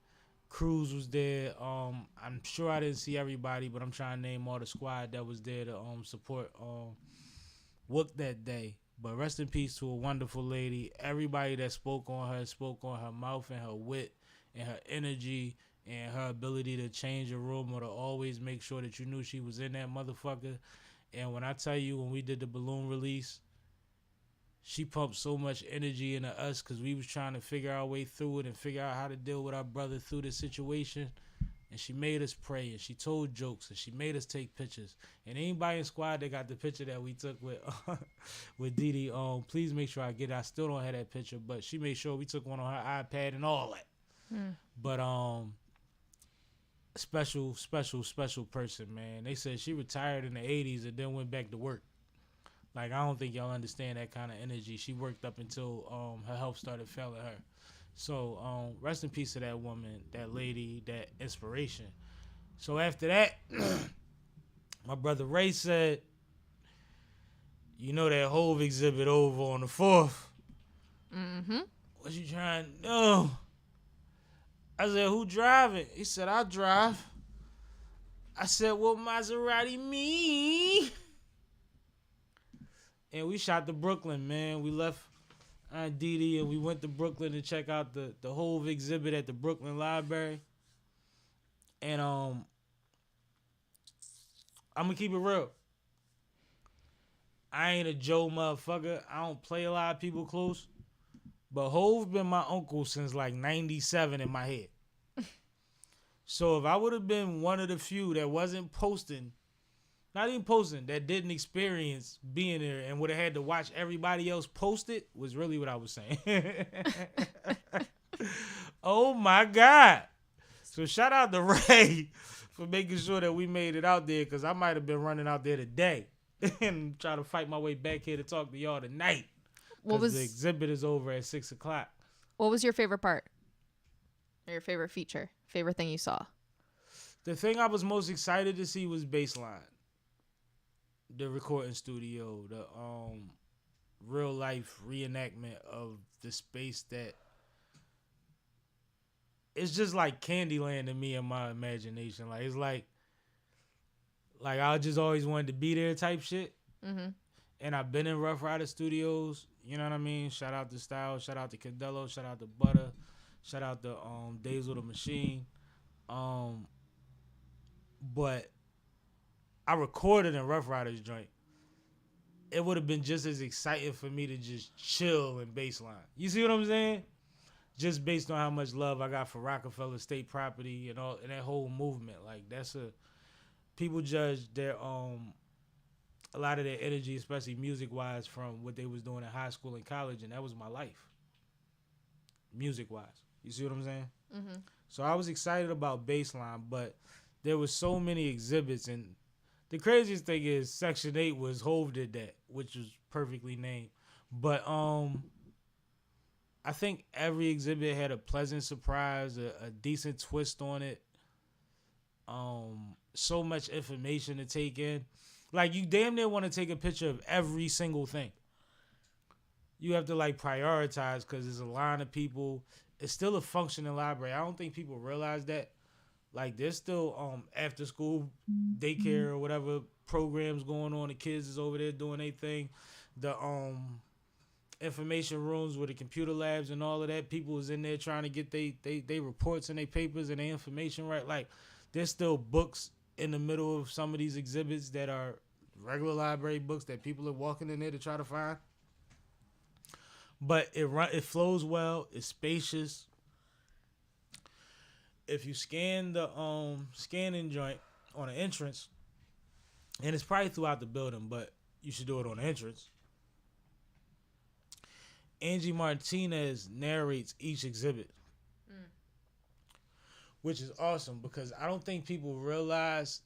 Cruz was there. I'm sure I didn't see everybody, but I'm trying to name all the squad that was there to support Wook that day. But rest in peace to a wonderful lady. Everybody that spoke on her mouth and her wit and her energy and her ability to change a room or to always make sure that you knew she was in that motherfucker. And when I tell you, when we did the balloon release, she pumped so much energy into us because we was trying to figure our way through it and figure out how to deal with our brother through the situation. And she made us pray, and she told jokes, and she made us take pictures. And anybody in squad that got the picture that we took with with Dee Dee, please make sure I get it. I still don't have that picture, but she made sure we took one on her iPad and all that. But special person, man. They said she retired in the 80s and then went back to work. Like, I don't think y'all understand that kind of energy. She worked up until her health started failing her. So, rest in peace to that woman, that lady, that inspiration. So after that, my brother Ray said, you know that Hove exhibit over on the 4th.
Mm-hmm.
What you trying to do? I said, who driving? He said, I drive. I said, well, Maserati me. And we shot to Brooklyn, man. We left Aunt Dee Dee and we went to Brooklyn to check out the Hove exhibit at the Brooklyn Library. And I'm gonna keep it real. I ain't a Joe motherfucker. I don't play a lot of people close. But Hove been my uncle since like 97 in my head. So if I would have been one of the few that wasn't posting, not even posting, that didn't experience being there and would have had to watch everybody else post it, was really what I was saying. Oh my God. So shout out to Ray for making sure that we made it out there, because I might have been running out there today and try to fight my way back here to talk to y'all tonight. Because the exhibit is over at 6 o'clock.
What was your favorite part? Or your favorite feature? Favorite thing you saw?
The thing I was most excited to see was Baseline. The recording studio. The real life reenactment of the space that... It's just like Candyland to me in my imagination. Like, it's like I just always wanted to be there type shit.
Mm-hmm.
And I've been in Rough Rider Studios. You know what I mean? Shout out to Style. Shout out to Candello. Shout out to Butter. Shout out to Days with a Machine. But I recorded in Rough Riders joint. It would have been just as exciting for me to just chill in Baseline. You see what I'm saying? Just based on how much love I got for Rockefeller State Property and all and that whole movement. Like, people judge their a lot of their energy, especially music wise, from what they was doing in high school and college, and that was my life. Music wise. You see what I'm saying?
Mm-hmm.
So I was excited about Baseline, but there was so many exhibits, and the craziest thing is Section 8 was Hove did that, which was perfectly named. But I think every exhibit had a pleasant surprise, a decent twist on it. So much information to take in. Like, you damn near want to take a picture of every single thing. You have to, like, prioritize because there's a line of people. It's still a functioning library. I don't think people realize that. Like, there's still after school daycare or whatever programs going on. The kids is over there doing their thing. The information rooms with the computer labs and all of that. People is in there trying to get they reports and their papers and their information right. Like, there's still books in the middle of some of these exhibits that are regular library books that people are walking in there to try to find. But it flows well. It's spacious. If you scan the scanning joint on the entrance, and it's probably throughout the building, but you should do it on the entrance. Angie Martinez narrates each exhibit, which is awesome because I don't think people realize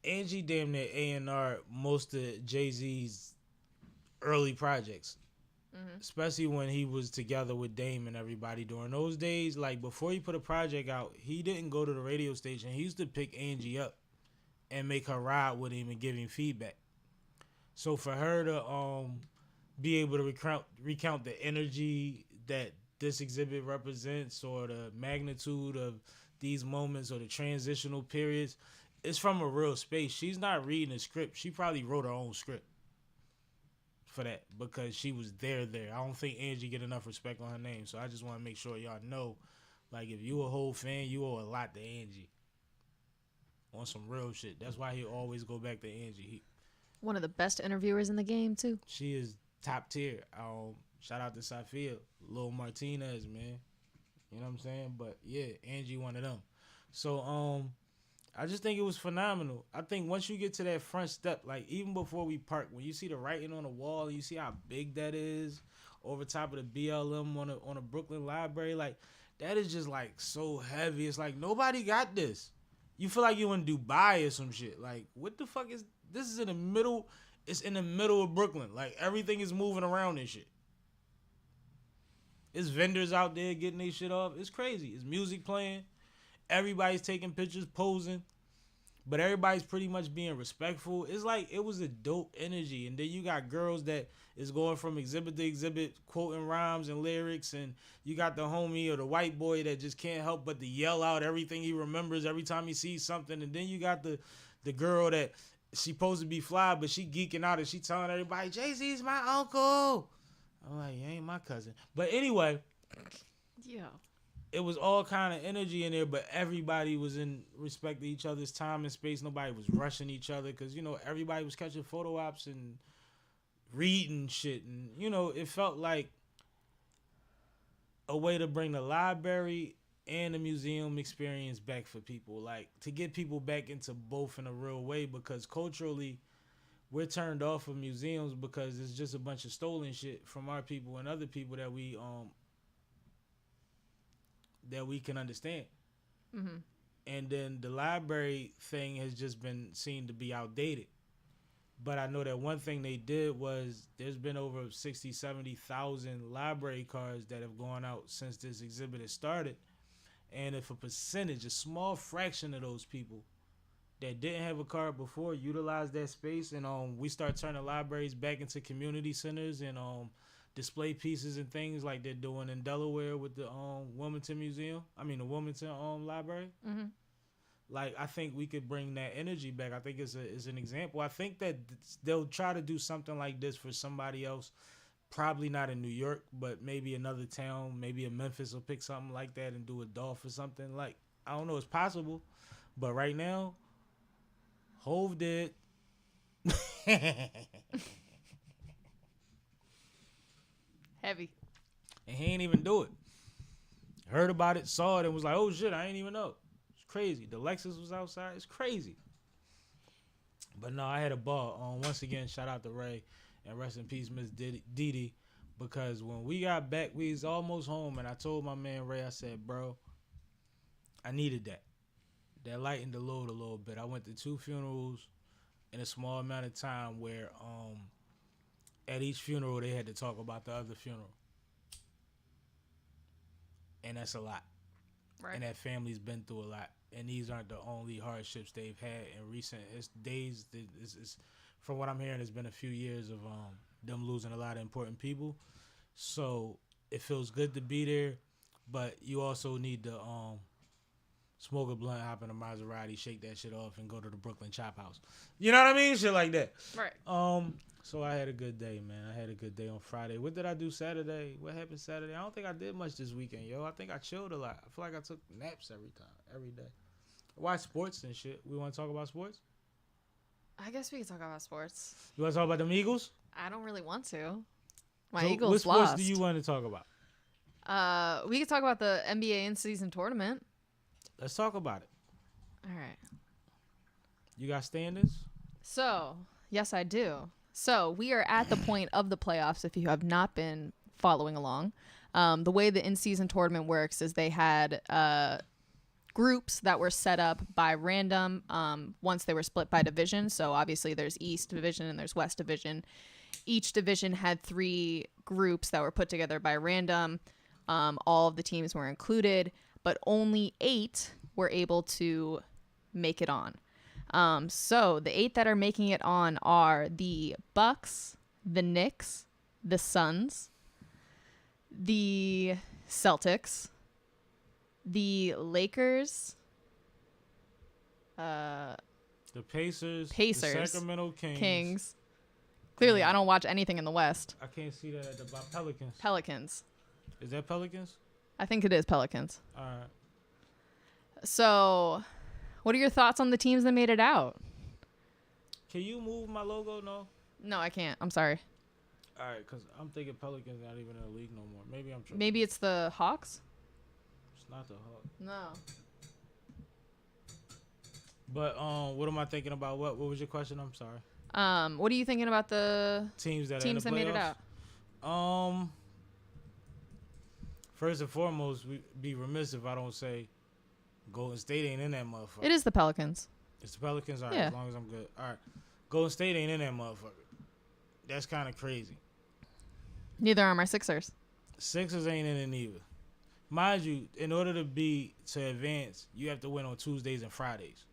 Angie damn near A&R most of Jay-Z's early projects. Especially when he was together with Dame and everybody during those days. Like, before he put a project out, he didn't go to the radio station. He used to pick Angie up and make her ride with him and give him feedback. So for her to be able to recount the energy that this exhibit represents, or the magnitude of these moments, or the transitional periods, it's from a real space. She's not reading a script. She probably wrote her own script for that because she was there. I don't think Angie get enough respect on her name. So I just want to make sure y'all know, like, if you a whole fan, you owe a lot to Angie on some real shit. That's why he always go back to Angie.
One of the best interviewers in the game too.
She is top tier. Shout out to Safia, Lil Martinez, man. You know what I'm saying? But yeah, Angie one of them. So I just think it was phenomenal. I think once you get to that front step, like, even before we park, when you see the writing on the wall, you see how big that is over top of the BLM on a Brooklyn library, like, that is just, like, so heavy. It's like, nobody got this. You feel like you in Dubai or some shit. Like, what the fuck is this? Is in the middle. It's in the middle of Brooklyn. Like, everything is moving around and shit. It's vendors out there getting their shit off. It's crazy. It's music playing. Everybody's taking pictures, posing, but everybody's pretty much being respectful. It's like, it was a dope energy. And then you got girls that is going from exhibit to exhibit, quoting rhymes and lyrics, and you got the homie or the white boy that just can't help but to yell out everything he remembers every time he sees something. And then you got the girl that she supposed to be fly, but she geeking out and she telling everybody, Jay-Z's my uncle. I'm like, you ain't my cousin. But anyway,
Yeah.
it was all kind of energy in there, but everybody was in respect to each other's time and space. Nobody was rushing each other because, you know, everybody was catching photo ops and reading shit. And, you know, it felt like a way to bring the library and the museum experience back for people. Like, to get people back into both in a real way, because culturally, we're turned off of museums because it's just a bunch of stolen shit from our people and other people that we can understand.
Mm-hmm.
And then the library thing has just been seen to be outdated. But I know that one thing they did was there's been over 60, 70,000 library cards that have gone out since this exhibit has started. And if a small fraction of those people that didn't have a card before utilize that space, and we start turning libraries back into community centers and display pieces and things like they're doing in Delaware with the Wilmington Library.
Mm-hmm.
Like, I think we could bring that energy back. I think it's an example. I think that they'll try to do something like this for somebody else. Probably not in New York, but maybe another town. Maybe in Memphis will pick something like that and do a Dolph or something. Like, I don't know. It's possible. But right now, Hove did.
Heavy.
And he ain't even do it. Heard about it, saw it, and was like, oh shit, I ain't even know. It's crazy. The Lexus was outside. It's crazy. But no, I had a ball. Once again, shout out to Ray, and rest in peace, Miss Didi. Because when we got back, we was almost home, and I told my man Ray, I said, bro, I needed that. That lightened the load a little bit. I went to 2 funerals in a small amount of time where at each funeral they had to talk about the other funeral. And that's a lot.
Right.
And that family's been through a lot. And these aren't the only hardships they've had in recent days. It's from what I'm hearing, it's been a few years of them losing a lot of important people. So it feels good to be there, but you also need to smoke a blunt, hop in a Maserati, shake that shit off, and go to the Brooklyn Chop House. You know what I mean? Shit like that.
Right.
So I had a good day, man. I had a good day on Friday. What did I do Saturday? What happened Saturday? I don't think I did much this weekend, yo. I think I chilled a lot. I feel like I took naps every day. Watch sports and shit. We want to talk about sports?
I guess we can talk about sports.
You want to talk about them Eagles?
I don't really want to. My
So
Eagles
what sports
lost.
do you want to talk about?
We could talk about the NBA in-season tournament.
Let's talk about it.
All right.
You got standings?
So, yes, I do. So, we are at the point of the playoffs if you have not been following along. The way the in-season tournament works is they had groups that were set up by random once they were split by division. So, obviously, there's East Division and there's West Division. Each division had 3 groups that were put together by random. All of the teams were included, but only 8 were able to make it on. So the 8 that are making it on are the Bucks, the Knicks, the Suns, the Celtics, the Lakers,
The Pacers, the Sacramento
Kings. Clearly, I don't watch anything in the West.
I can't see that at the Pelicans.
Pelicans.
Is that Pelicans?
I think it is Pelicans.
All right.
So, what are your thoughts on the teams that made it out?
Can you move my logo? No.
No, I can't. I'm sorry.
All right, because I'm thinking Pelicans not even in the league no more. Maybe I'm tripping.
Maybe it's the Hawks?
It's not the Hawks.
No.
But what am I thinking about? What was your question? I'm sorry.
What are you thinking about the
Teams that
made it out?
First and foremost, we'd be remiss if I don't say Golden State ain't in that motherfucker.
It is the Pelicans.
It's the Pelicans? All right,
Yeah.
as long as I'm good. All right. Golden State ain't in that motherfucker. That's kind of crazy.
Neither are my Sixers.
Sixers ain't in it neither. Mind you, in order to advance, you have to win on Tuesdays and Fridays.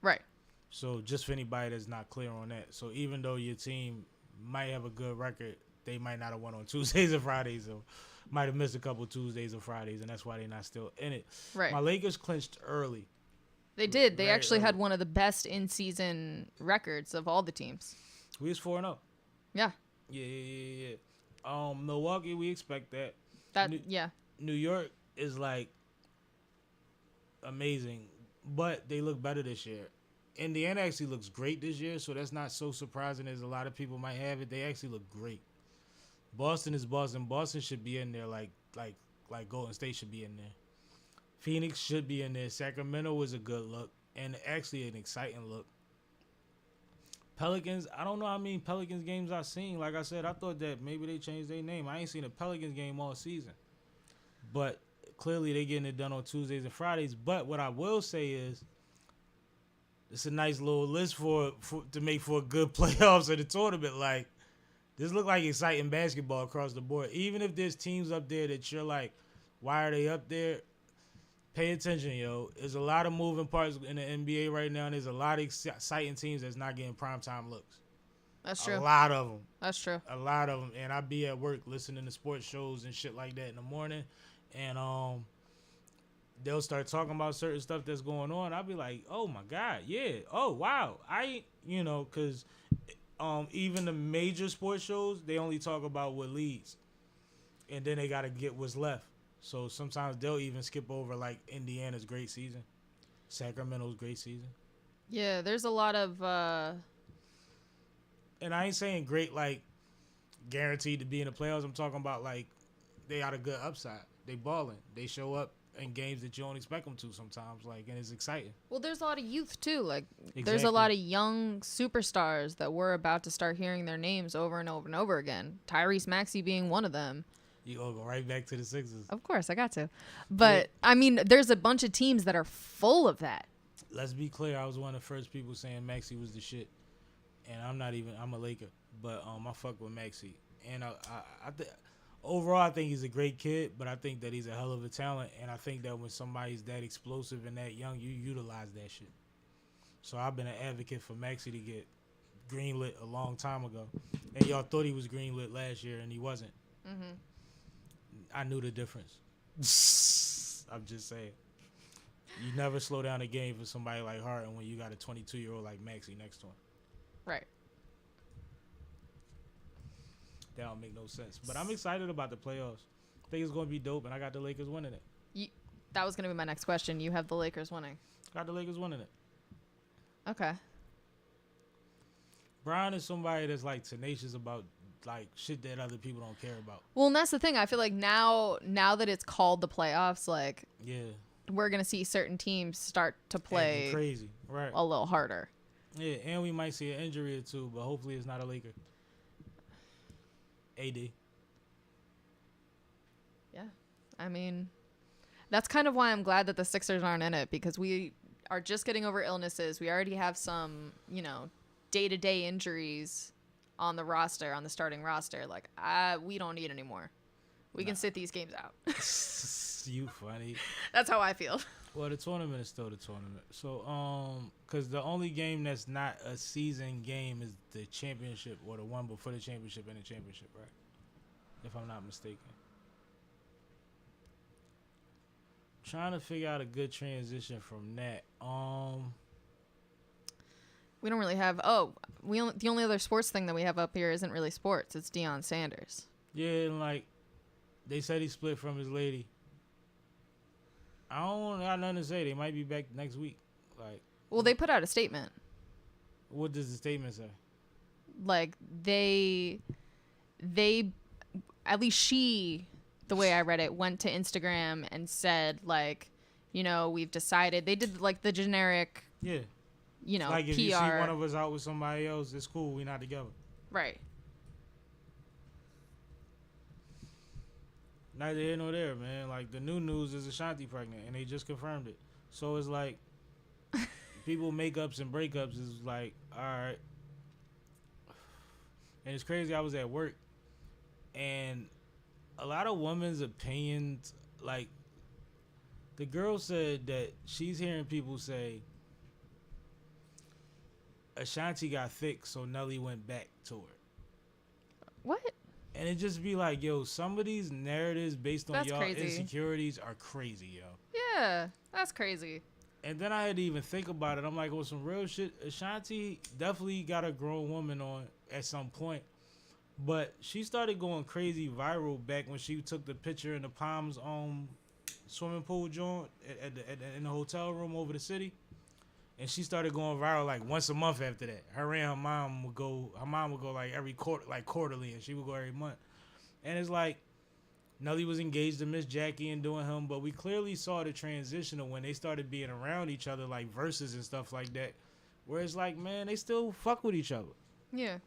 Right.
So just for anybody that's not clear on that. So even though your team might have a good record, they might not have won on Tuesdays and Fridays. So might have missed a couple Tuesdays or Fridays, and that's why they're not still in it.
Right.
My Lakers clinched early.
They did. They
Very
actually
early.
had one of the best in-season records of all the teams.
We was 4-0.
Yeah.
Yeah. Milwaukee, we expect that.
Yeah.
New York is like amazing, but they look better this year. Indiana actually looks great this year, so that's not so surprising as a lot of people might have it. They actually look great. Boston is Boston. Boston should be in there like Golden State should be in there. Phoenix should be in there. Sacramento was a good look and actually an exciting look. Pelicans, I don't know how many Pelicans games I've seen. Like I said, I thought that maybe they changed their name. I ain't seen a Pelicans game all season. But clearly they getting it done on Tuesdays and Fridays. But what I will say is it's a nice little list for to make for a good playoffs of the tournament. Like, this look like exciting basketball across the board. Even if there's teams up there that you're like, why are they up there? Pay attention, yo. There's a lot of moving parts in the NBA right now, and there's a lot of exciting teams that's not getting primetime looks.
That's true.
A lot of them.
That's true.
A lot of them. And I be at work listening to sports shows and shit like that in the morning, and they'll start talking about certain stuff that's going on. I'll be like, oh, my God, yeah. Oh, wow. Because even the major sports shows, they only talk about what leads. And then they got to get what's left. So sometimes they'll even skip over, like, Indiana's great season. Sacramento's great season.
Yeah, there's a lot of...
And I ain't saying great, like, guaranteed to be in the playoffs. I'm talking about, like, they got a good upside. They balling. They show up in games that you don't expect them to sometimes, like, and it's exciting.
Well, there's a lot of youth, too. Like, there's a
Exactly.
lot of young superstars that we're about to start hearing their names over and over and over again. Tyrese Maxey being one of them.
You go right back to the Sixers.
Of course, I got to. But, I mean, there's a bunch of teams that are full of that.
Let's be clear. I was one of the first people saying Maxey was the shit. And I'm a Laker. But I fuck with Maxey. And overall, I think he's a great kid, but I think that he's a hell of a talent. And I think that when somebody's that explosive and that young, you utilize that shit. So I've been an advocate for Maxey to get greenlit a long time ago, and y'all thought he was greenlit last year, and he wasn't.
Mm-hmm.
I knew the difference. I'm just saying. You never slow down a game for somebody like Harden when you got a 22-year-old like Maxey next to him.
Right.
That don't make no sense. But I'm excited about the playoffs. I think it's going to be dope, and I got the Lakers winning it.
That was going to be my next question. You have the Lakers winning.
Got the Lakers winning it.
Okay.
Brian is somebody that's like tenacious about like shit that other people don't care about.
Well, and that's the thing. I feel like now that it's called the playoffs, like we're going to see certain teams start to play
acting crazy, right?
A little harder.
Yeah, and we might see an injury or two, but hopefully it's not a Laker. AD.
Yeah. I mean, that's kind of why I'm glad that the Sixers aren't in it, because we are just getting over illnesses. We already have some, day-to-day injuries on the roster, on the starting roster. Like, we don't need any more. We can sit these games out.
You funny.
That's how I feel.
Well, the tournament is still the tournament. So, because the only game that's not a season game is the championship, or the one before the championship and the championship, right? If I'm not mistaken. Trying to figure out a good transition from that.
We don't really have. The only other sports thing that we have up here isn't really sports. It's Deion Sanders.
Yeah, and like they said, he split from his lady. I don't got nothing to say. They might be back next week. Like,
well, they put out a statement.
What does the statement say?
Like they, at least she, the way I read it, went to Instagram and said like, we've decided. They did like the generic.
Yeah.
PR.
Like if you see one of us out with somebody else, it's cool. We're not together.
Right.
Neither here nor there, man. Like, the new news is Ashanti pregnant, and they just confirmed it. So it's like, people makeups and breakups is like, all right. And it's crazy. I was at work, and a lot of women's opinions, like, the girl said that she's hearing people say Ashanti got thick, so Nelly went back to her.
What?
And it just be like, yo, some of these narratives based on y'all
crazy.
Insecurities are crazy, yo.
Yeah, that's crazy.
And then I had to even think about it. I'm like, well, some real shit. Ashanti definitely got a grown woman on at some point. But she started going crazy viral back when she took the picture in the Palms swimming pool joint in the hotel room over the city. And she started going viral like once a month after that. Her and her mom would go like every quarter, like quarterly, and she would go every month. And it's like, Nelly was engaged to Miss Jackie and doing him, but we clearly saw the transition of when they started being around each other, like verses and stuff like that, where it's like, man, they still fuck with each other.
Yeah.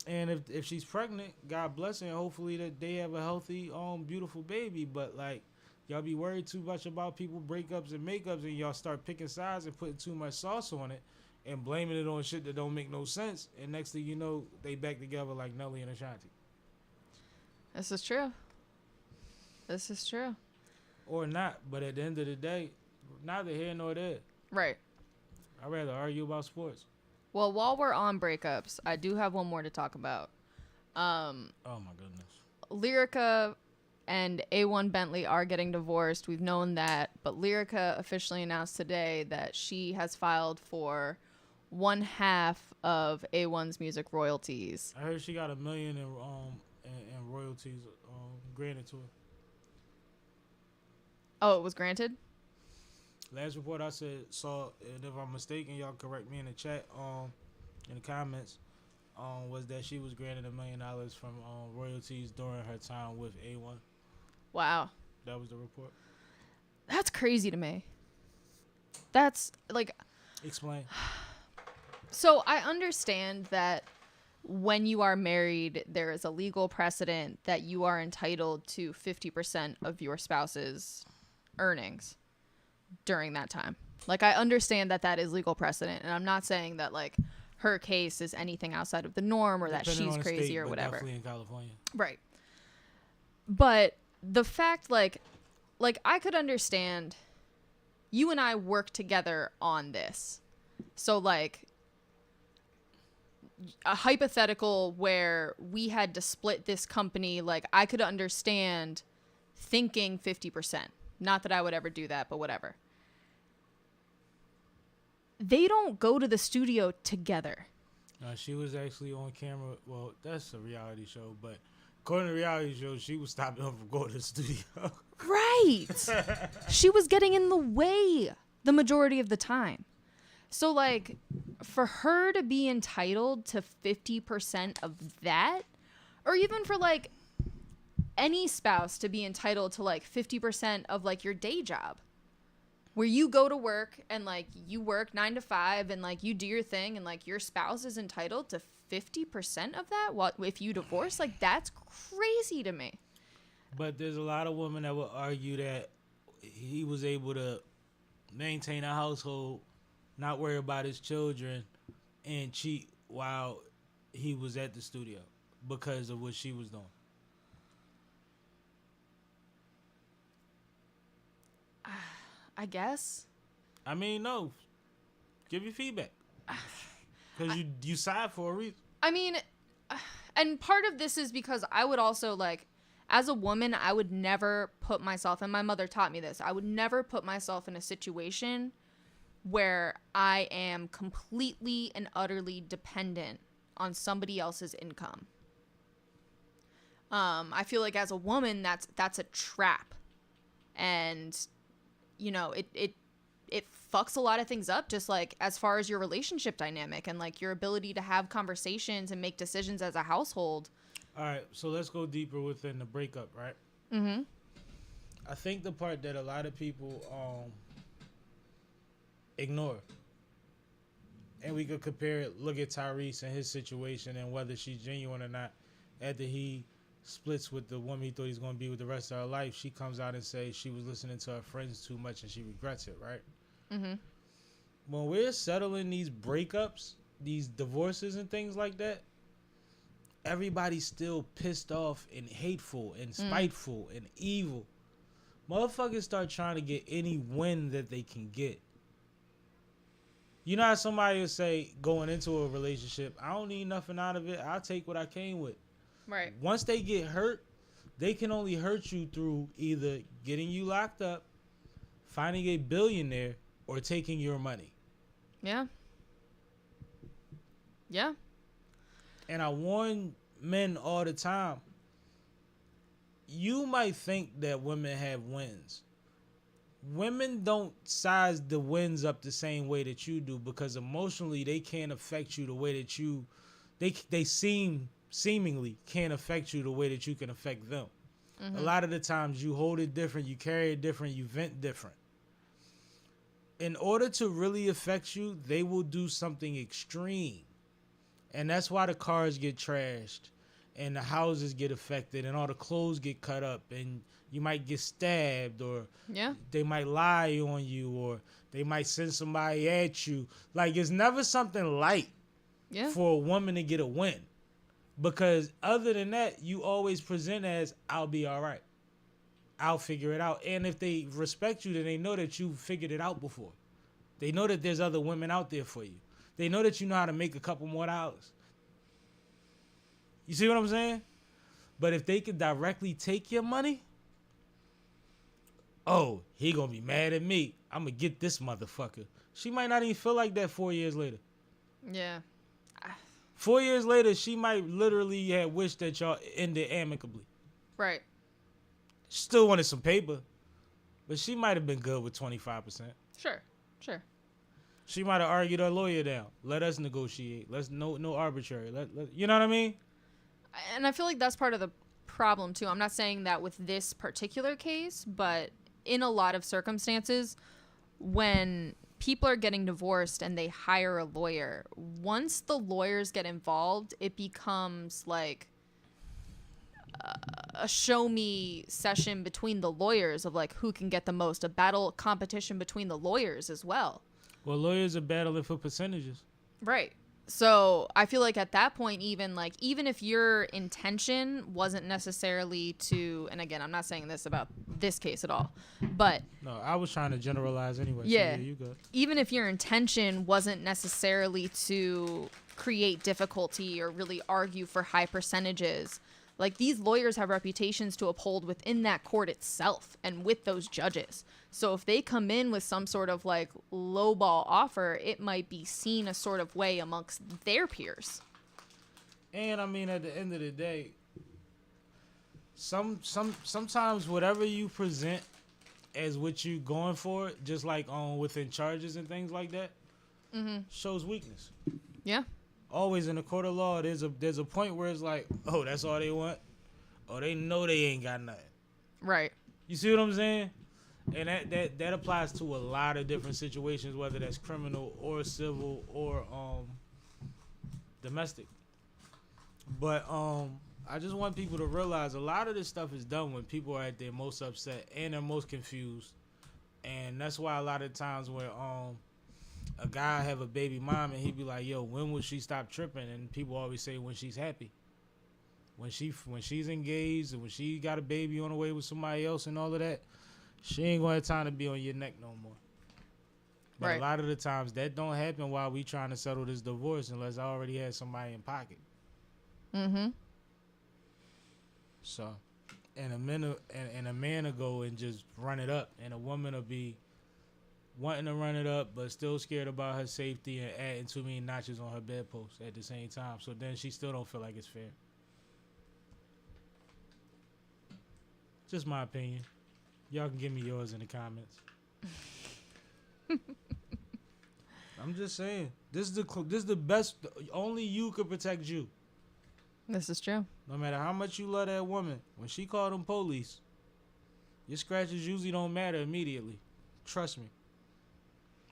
And if she's pregnant, God bless her, and hopefully that they have a healthy, beautiful baby. But like, y'all be worried too much about people breakups and makeups, and y'all start picking sides and putting too much sauce on it and blaming it on shit that don't make no sense. And next thing you know, they back together like Nelly and Ashanti.
This is true. This is true.
Or not, but at the end of the day, neither here nor there.
Right.
I'd rather argue about sports.
Well, while we're on breakups, I do have one more to talk about.
Oh my goodness.
Lyrica and A1 Bentley are getting divorced. We've known that, but Lyrica officially announced today that she has filed for 1/2 of A1's music royalties.
I heard she got $1 million in royalties granted to her.
Oh, it was granted?
Last report I saw, and if I'm mistaken, y'all correct me in the chat, in the comments, was that she was granted $1 million from royalties during her time with A1.
Wow.
That was the report.
That's crazy to me. That's like...
Explain.
So I understand that when you are married, there is a legal precedent that you are entitled to 50% of your spouse's earnings during that time. Like, I understand that that is legal precedent, and I'm not saying that like her case is anything outside of the norm or that
Depending
she's
on the
crazy
state,
or
but
whatever.
Definitely in California.
Right. But the fact, like I could understand you and I work together on this. So like a hypothetical where we had to split this company, like I could understand thinking 50%. Not that I would ever do that, but whatever. They don't go to the studio together.
She was actually on camera. Well, that's a reality show, but according to reality show, she was stopping him from going to the studio.
Right. She was getting in the way the majority of the time. So, like, for her to be entitled to 50% of that, or even for, like, any spouse to be entitled to, like, 50% of, like, your day job, where you go to work and, like, you work 9 to 5 and, like, you do your thing and, like, your spouse is entitled to 50% of that? What if you divorce? Like, that's crazy to me.
But there's a lot of women that will argue that he was able to maintain a household, not worry about his children, and cheat while he was at the studio because of what she was doing.
I guess.
I mean, no. Give your feedback. Because you side for a reason.
I mean, and part of this is because I would also, like, as a woman, I would never put myself, and my mother taught me this, I would never put myself in a situation where I am completely and utterly dependent on somebody else's income. I feel like as a woman, that's a trap. And, you know, it fucks a lot of things up, just like as far as your relationship dynamic and like your ability to have conversations and make decisions as a household.
All right, so let's go deeper within the breakup, right?
Mm-hmm.
I think the part that a lot of people ignore, and we could compare it, look at Tyrese and his situation and whether she's genuine or not. After he splits with the woman he thought he was going to be with the rest of her life, she comes out and says she was listening to her friends too much and she regrets it, right?
Mm-hmm.
When we're settling these breakups, these divorces and things like that, everybody's still pissed off and hateful and spiteful and evil. Motherfuckers start trying to get any win that they can get. You know how somebody will say, going into a relationship, I don't need nothing out of it. I'll take what I came with.
Right.
Once they get hurt, they can only hurt you through either getting you locked up, finding a billionaire, or taking your money.
Yeah. Yeah.
And I warn men all the time, you might think that women have wins. Women don't size the wins up the same way that you do, because emotionally they can't affect you the way that you, they seemingly can't affect you the way that you can affect them. Mm-hmm. A lot of the times you hold it different, you carry it different, you vent different. In order to really affect you, they will do something extreme. And that's why the cars get trashed and the houses get affected and all the clothes get cut up and you might get stabbed, or they might lie on you, or they might send somebody at you. Like, it's never something light for a woman to get a win. Because other than that, you always present as, I'll be all right. I'll figure it out. And if they respect you, then they know that you figured it out before. They know that there's other women out there for you. They know that you know how to make a couple more dollars. You see what I'm saying? But if they could directly take your money, oh, he gonna be mad at me. I'm gonna get this motherfucker. She might not even feel like that 4 years later.
Yeah.
4 years later, she might literally have wished that y'all ended amicably.
Right.
Still wanted some paper, but she might have been good with 25%.
Sure.
She might have argued her lawyer down. Let us negotiate. Let's no arbitrary. Let you know what I mean?
And I feel like that's part of the problem too. I'm not saying that with this particular case, but in a lot of circumstances, when people are getting divorced and they hire a lawyer, once the lawyers get involved, it becomes like a show me session between the lawyers of like who can get the most, a battle competition between the lawyers as well.
Well, lawyers are battling for percentages.
Right. So I feel like at that point, even if your intention wasn't necessarily to, and again, I'm not saying this about this case at all, but
no, I was trying to generalize anyway.
Yeah.
So you go.
Even if your intention wasn't necessarily to create difficulty or really argue for high percentages. Like, these lawyers have reputations to uphold within that court itself and with those judges. So if they come in with some sort of like lowball offer, it might be seen a sort of way amongst their peers.
And I mean, at the end of the day, sometimes whatever you present as what you going for, just like within charges and things like that, shows weakness.
Yeah.
Always in the court of law, there's a point where it's like, oh, that's all they want. Oh, they know they ain't got nothing.
Right.
You see what I'm saying? And that applies to a lot of different situations, whether that's criminal or civil or domestic. But I just want people to realize a lot of this stuff is done when people are at their most upset and they're most confused. And that's why a lot of times when a guy have a baby mom and he be like, yo, when will she stop tripping? And people always say when she's happy. When she's engaged and when she got a baby on the way with somebody else and all of that, she ain't gonna have time to be on your neck no more. But
Right.
a lot of the times that don't happen while we trying to settle this divorce unless I already had somebody in pocket.
Mm-hmm.
So, and a man will go and just run it up, and a woman will be wanting to run it up, but still scared about her safety and adding too many notches on her bedpost at the same time. So then she still don't feel like it's fair. Just my opinion. Y'all can give me yours in the comments. I'm just saying, this is the best. Only you could protect you.
This is true.
No matter how much you love that woman, when she called them police, your scratches usually don't matter immediately. Trust me.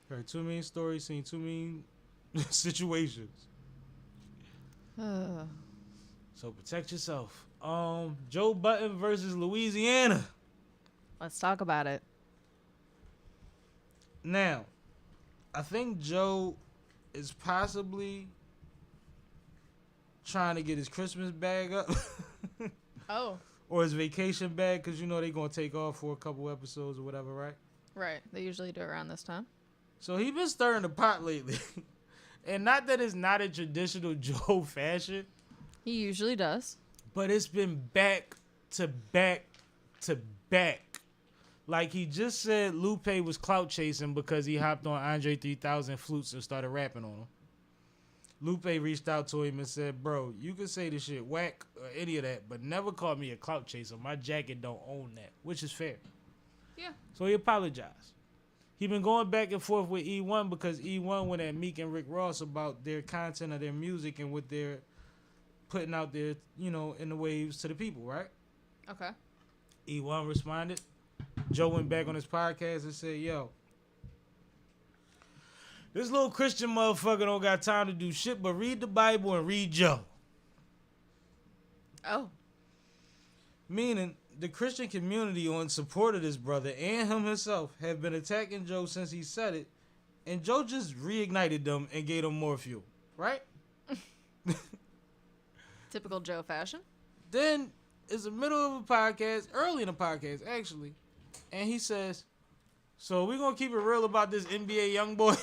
Heard too many stories, seen too many situations. So protect yourself. Joe Budden versus Louisiana.
Let's talk about it.
Now, I think Joe is possibly trying to get his Christmas bag up.
Oh.
Or his vacation bag, because you know they're going to take off for a couple episodes or whatever, right?
Right. They usually do around this time.
So he been stirring the pot lately. And not that it's not a traditional Joe fashion,
He usually does.
but it's been back to back to back. Like he just said Lupe was clout chasing because he hopped on Andre 3000 flutes and started rapping on him. Lupe reached out to him and said, bro, you can say this shit whack or any of that, but never call me a clout chaser. My jacket don't own that, which is fair.
Yeah.
So he apologized. He been going back and forth with E1 because E1 went at Meek and Rick Ross about their content of their music and what they're putting out there, you know, in the waves to the people, right?
Okay.
E1 responded. Joe went back on his podcast and said, yo, this little Christian motherfucker don't got time to do shit but read the Bible and read Joe.
Oh.
Meaning, the Christian community on support of this brother and him himself have been attacking Joe since he said it, and Joe just reignited them and gave them more fuel, right?
Typical Joe fashion.
Then it's the middle of a podcast, early in the podcast actually, and he says, so we're going to keep it real about this NBA young boy.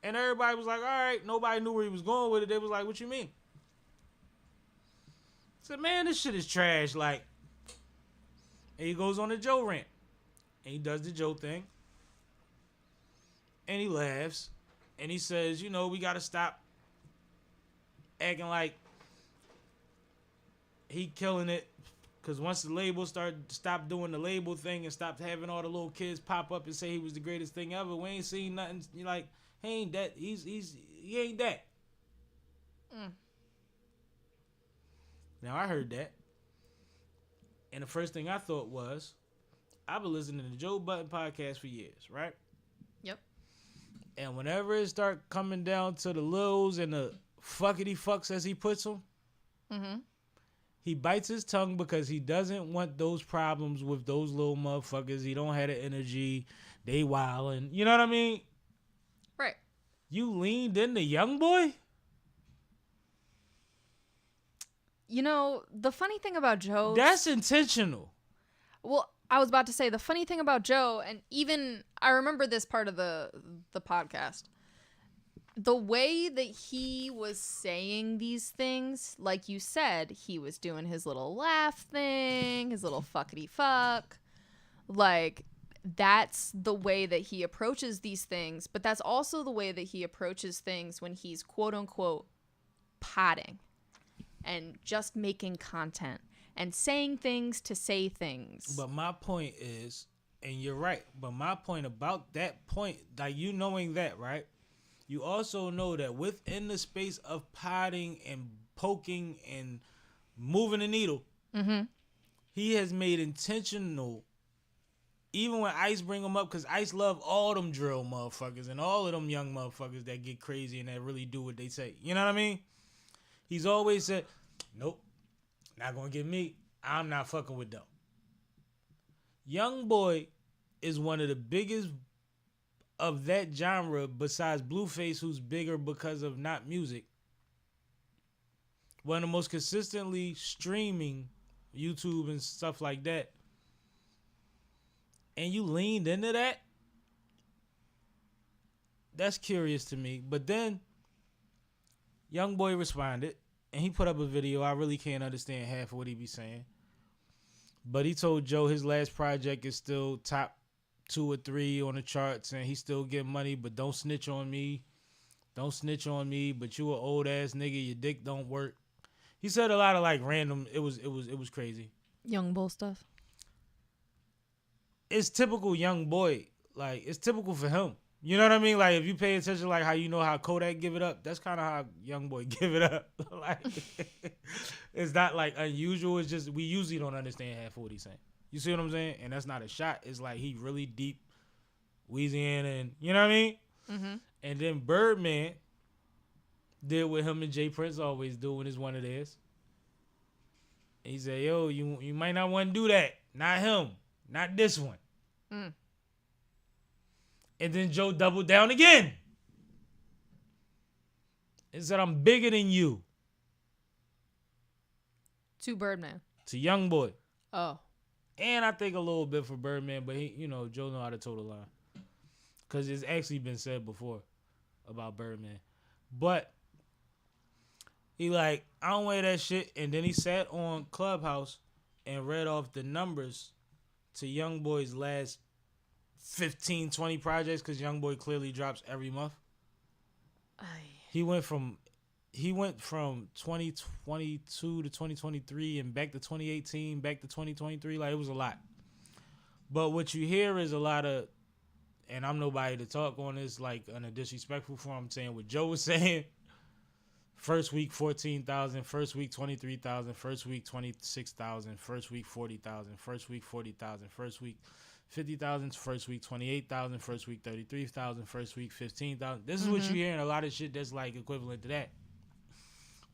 And everybody was like, all right, nobody knew where he was going with it. They was like, what you mean? I said, man, this shit is trash. Like, and he goes on the Joe rant. And he does the Joe thing. And he laughs. And he says, you know, we got to stop acting like he killing it. Because once the label stopped doing the label thing and stopped having all the little kids pop up and say he was the greatest thing ever, we ain't seen nothing. You're like, he ain't that. He ain't that. Now, I heard that. And the first thing I thought was, I've been listening to the Joe Budden podcast for years, right?
Yep.
And whenever it start coming down to the lils and the fuckity fucks as he puts them, he bites his tongue because he doesn't want those problems with those little motherfuckers. He don't have the energy. They wildin'. You know what I mean?
Right.
You leaned in the young boy?
You know, the funny thing about Joe...
That's intentional.
Well, I was about to say, the funny thing about Joe, and even... I remember this part of the podcast. the way that he was saying these things, like you said, he was doing his little laugh thing, his little fuckity fuck. Like, that's the way that he approaches these things, but that's also the way that he approaches things when he's quote unquote potting and just making content and saying things to say things.
But my point is, and you're right, but my point about that point, like you knowing that, right? You also know that within the space of potting and poking and moving the needle, he has made intentional, even when Ice bring him up, because Ice love all them drill motherfuckers and all of them young motherfuckers that get crazy and that really do what they say. You know what I mean? He's always said, nope, not going to get me. I'm not fucking with them. Young Boy is one of the biggest of that genre besides Blueface, who's bigger because of not music. One of the most consistently streaming YouTube and stuff like that. And you leaned into that? That's curious to me. But then Young Boy responded and he put up a video. I really can't understand half of what he be saying. But he told Joe his last project is still top 2 or 3 on the charts and he still getting money, but don't snitch on me. Don't snitch on me, but you an old ass nigga, your dick don't work. He said a lot of like random, it was crazy.
Young Bull stuff.
It's typical Young Boy. Like, it's typical for him. You know what I mean? Like, if you pay attention, like how you know how Kodak give it up, that's kind of how Young Boy give it up. Like, it's not like unusual. It's just we usually don't understand half of what he's saying. You see what I'm saying? And that's not a shot. It's like he really deep Louisiana and, you know what I mean?
Mm-hmm.
And then Birdman did what him and Jay Prince always do when it's one of theirs. And he said, yo, you might not want to do that. Not him. Not this one.
Mm.
And then Joe doubled down again. And said, I'm bigger than you.
To Birdman.
To Young Boy.
Oh.
And I think a little bit for Birdman, but he, Joe know how to toe the line. Because it's actually been said before about Birdman. But he like, I don't wear that shit. And then he sat on Clubhouse and read off the numbers to Young Boy's last 15, 20 projects, because Young Boy clearly drops every month. He went from 2022 to 2023 and back to 2018, back to 2023. Like, it was a lot. But what you hear is a lot of, and I'm nobody to talk on this like in a disrespectful form. I'm saying what Joe was saying. First week 14,000, first week 23,000, first week 26,000, first week 40,000, first week 40,000, first week 50,000, first week 28,000, first week 33,000, first week 15,000. This is what you hear in a lot of shit that's like equivalent to that.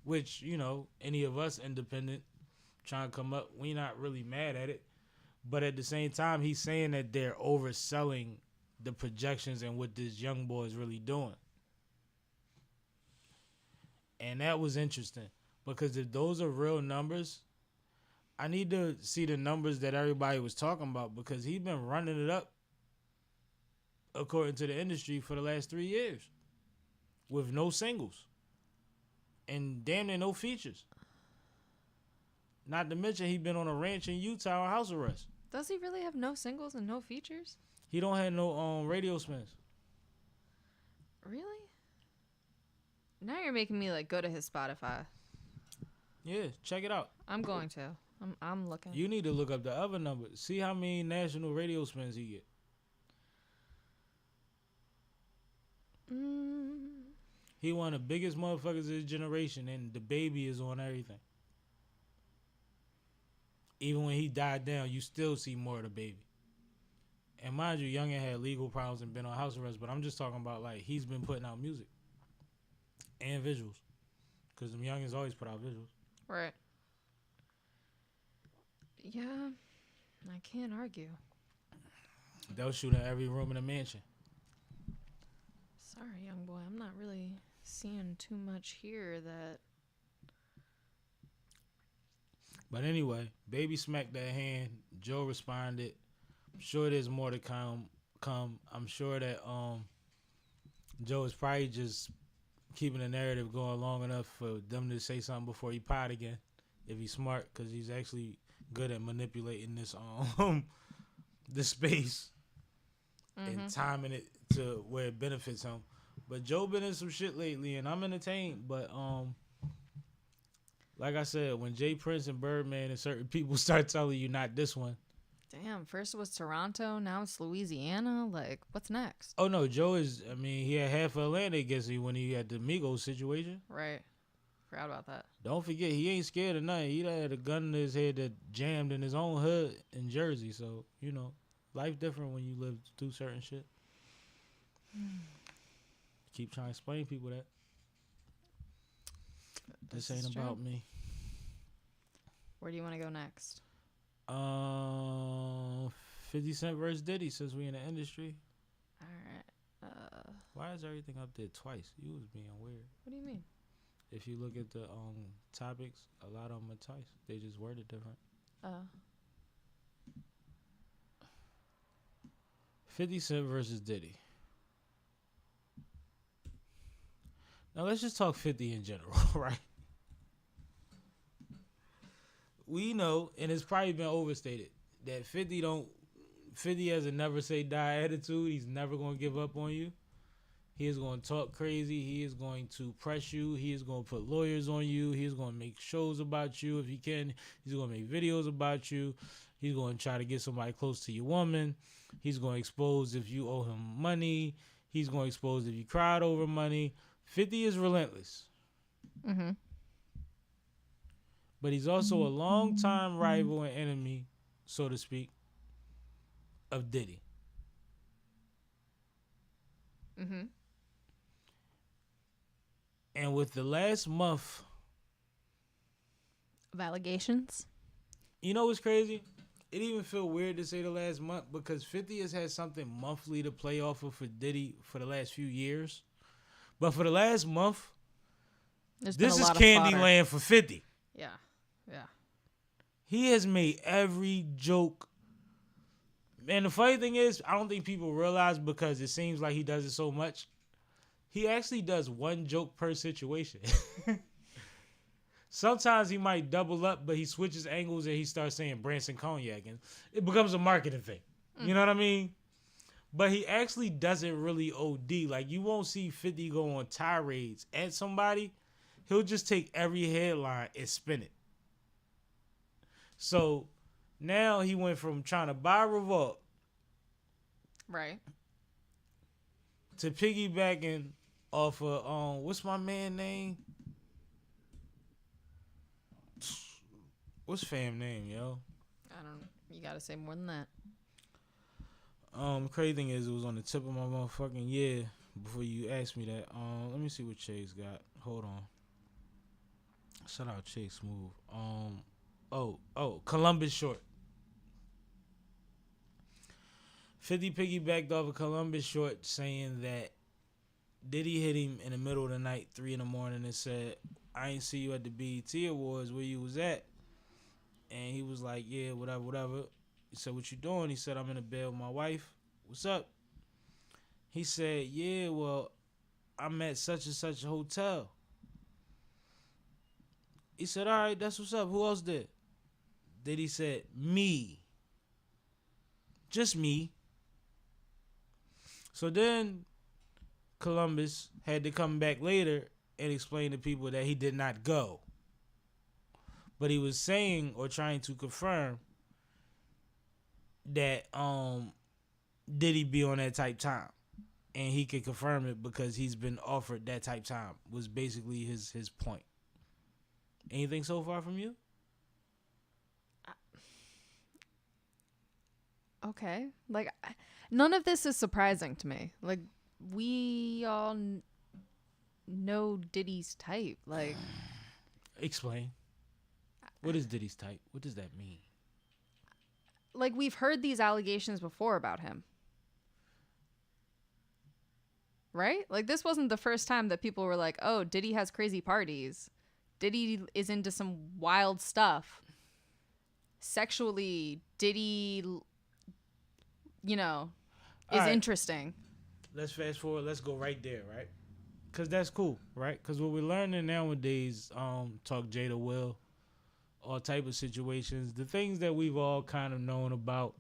Which, any of us independent trying to come up, we not really mad at it. But at the same time, he's saying that they're overselling the projections and what this Young Boy is really doing. And that was interesting, because if those are real numbers, I need to see the numbers that everybody was talking about, because he's been running it up according to the industry for the last 3 years with no singles and damn near no features. Not to mention he been on a ranch in Utah on house arrest.
Does he really have no singles and no features?
He don't have no radio spins.
Really? Now you're making me like go to his Spotify.
Yeah, check it out.
I'm going to. I'm looking.
You need to look up the other numbers. See how many national radio spins he get. He one of the biggest motherfuckers of his generation, and the baby is on everything. Even when he died down, you still see more of the baby. And mind you, Youngin had legal problems and been on house arrest, but I'm just talking about like he's been putting out music and visuals, because them Youngins always put out visuals.
Right. Yeah, I can't argue.
They'll shoot in every room in the mansion.
Sorry, young boy. I'm not really seeing too much here that...
But anyway, baby smacked that hand. Joe responded. I'm sure there's more to come. I'm sure that Joe is probably just keeping the narrative going long enough for them to say something before he pot again. If he's smart, because he's actually good at manipulating this this space and timing it to where it benefits him. But Joe been in some shit lately, and I'm entertained. But like I said, when Jay Prince and Birdman and certain people start telling you not this one.
Damn, first it was Toronto, now it's Louisiana. Like, what's next?
Oh no, Joe is. I mean, he had half of Atlanta against him when he had the Migos situation.
Right. Forgot about that.
Don't forget, he ain't scared of nothing. He had a gun in his head that jammed in his own hood in Jersey. So, you know, life different when you live through certain shit. Keep trying to explain people that. This ain't
true.
about me.
Where do you want to go next?
50 Cent versus Diddy, since we in the industry.
All right.
Why is everything up there twice? You was being weird.
What do you mean?
If you look at the topics, a lot of them are twice. They just worded different. 50 Cent versus Diddy. Now let's just talk 50 in general, right? We know, and it's probably been overstated, that 50 has a never say die attitude. He's never going to give up on you. He is going to talk crazy. He is going to press you. He is going to put lawyers on you. He is going to make shows about you if he can. He's going to make videos about you. He's going to try to get somebody close to your woman. He's going to expose if you owe him money. He's going to expose if you cried over money. 50 is relentless.
Mm-hmm.
But he's also a longtime rival and enemy, so to speak, of Diddy.
Mm-hmm.
And with the last month
Of allegations?
you know what's crazy? It even feel weird to say the last month because 50 has had something monthly to play off of for Diddy for the last few years. But for the last month,
There's been
this
a
is
lot of fodder.
Candyland for 50.
Yeah. Yeah.
He has made every joke. And the funny thing is, I don't think people realize because it seems like he does it so much. He actually does one joke per situation. Sometimes he might double up, but he switches angles and he starts saying Branson Cognac. And it becomes a marketing thing. You know what I mean? But he actually doesn't really OD. Like, you won't see 50 go on tirades at somebody. He'll just take every headline and spin it. So now he went from trying to buy Revolt
Right.
to piggybacking off of what's my man name? What's fam name, yo?
I don't. You gotta say more than that.
Crazy thing is, it was on the tip of my motherfucking year before you asked me that. Let me see what Chase got. Hold on. Shout out Chase Smooth. Columbus Short. 50 piggybacked off of Columbus Short saying that Diddy hit him in the middle of the night, 3 in the morning, and said, I ain't see you at the BET Awards where you was at. And he was like, yeah, whatever. He said, what you doing? He said, I'm in the bed with my wife. What's up? He said, yeah, well, I'm at such and such a hotel. He said, all right, that's what's up. Who else did? Then he said, me. Just me. So then Columbus had to come back later and explain to people that he did not go. But he was saying or trying to confirm that did he be on that type time? And he could confirm it because he's been offered that type time was basically his point. Anything so far from you?
Okay. Like, none of this is surprising to me. Like, we all know Diddy's type. Like,
Explain. What is Diddy's type? What does that mean?
like we've heard these allegations before about him. Right? Like, this wasn't the first time that people were like, oh, Diddy has crazy parties. Diddy is into some wild stuff. Sexually, Diddy, you know, is
All right.
interesting.
Let's fast forward. Let's go right there, right? Cause that's cool, right? Cause what we're learning nowadays, talk Jada Will, all type of situations, the things that we've all kind of known about,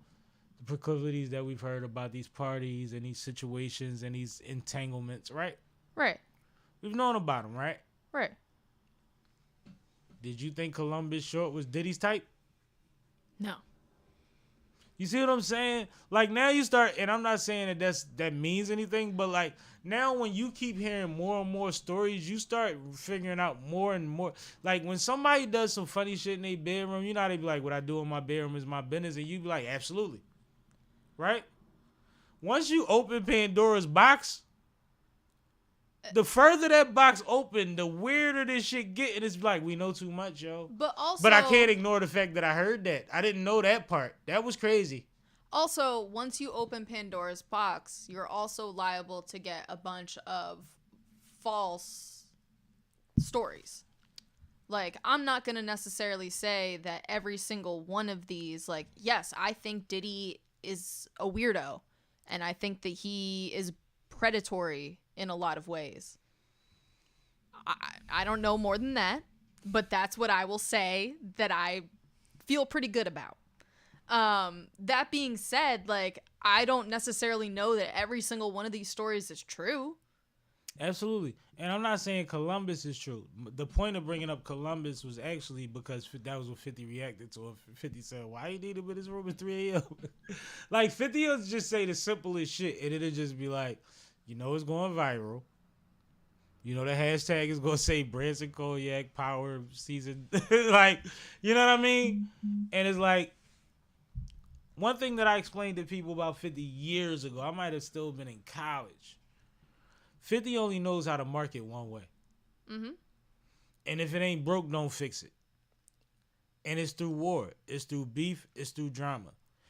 the proclivities that we've heard about these parties and these situations and these entanglements, right?
Right.
We've known about them, right?
Right.
Did you think Columbus Short was Diddy's type?
No.
You see what I'm saying? Like now you start, and I'm not saying that means anything, but like now when you keep hearing more and more stories, you start figuring out more and more. Like when somebody does some funny shit in their bedroom, you know how they be like, what I do in my bedroom is my business, and you be like, absolutely. Right? Once you open Pandora's box, the further that box open, the weirder this shit get, and it's like, we know too much, yo.
But
I can't ignore the fact that I heard that. I didn't know that part. That was crazy.
Also, once you open Pandora's box, you're also liable to get a bunch of false stories. Like, I'm not going to necessarily say that every single one of these, like, yes, I think Diddy is a weirdo, and I think that he is predatory in a lot of ways. I don't know more than that, but that's what I will say that I feel pretty good about. That being said, like, I don't necessarily know that every single one of these stories is true.
Absolutely. And I'm not saying Columbus is true. The point of bringing up Columbus was actually because that was what 50 reacted to. 50 said, why you need him in his room at 3 a.m.? Like, 50 will just say the simplest shit, and it'll just be like, you know it's going viral. You know the hashtag is going to say Branson Cognac Power Season. Like, you know what I mean? And it's like, one thing that I explained to people about 50 years ago, I might have still been in college. 50 only knows how to market one way. Mm-hmm. And if it ain't broke, don't fix it. And it's through war. It's through beef. It's through drama.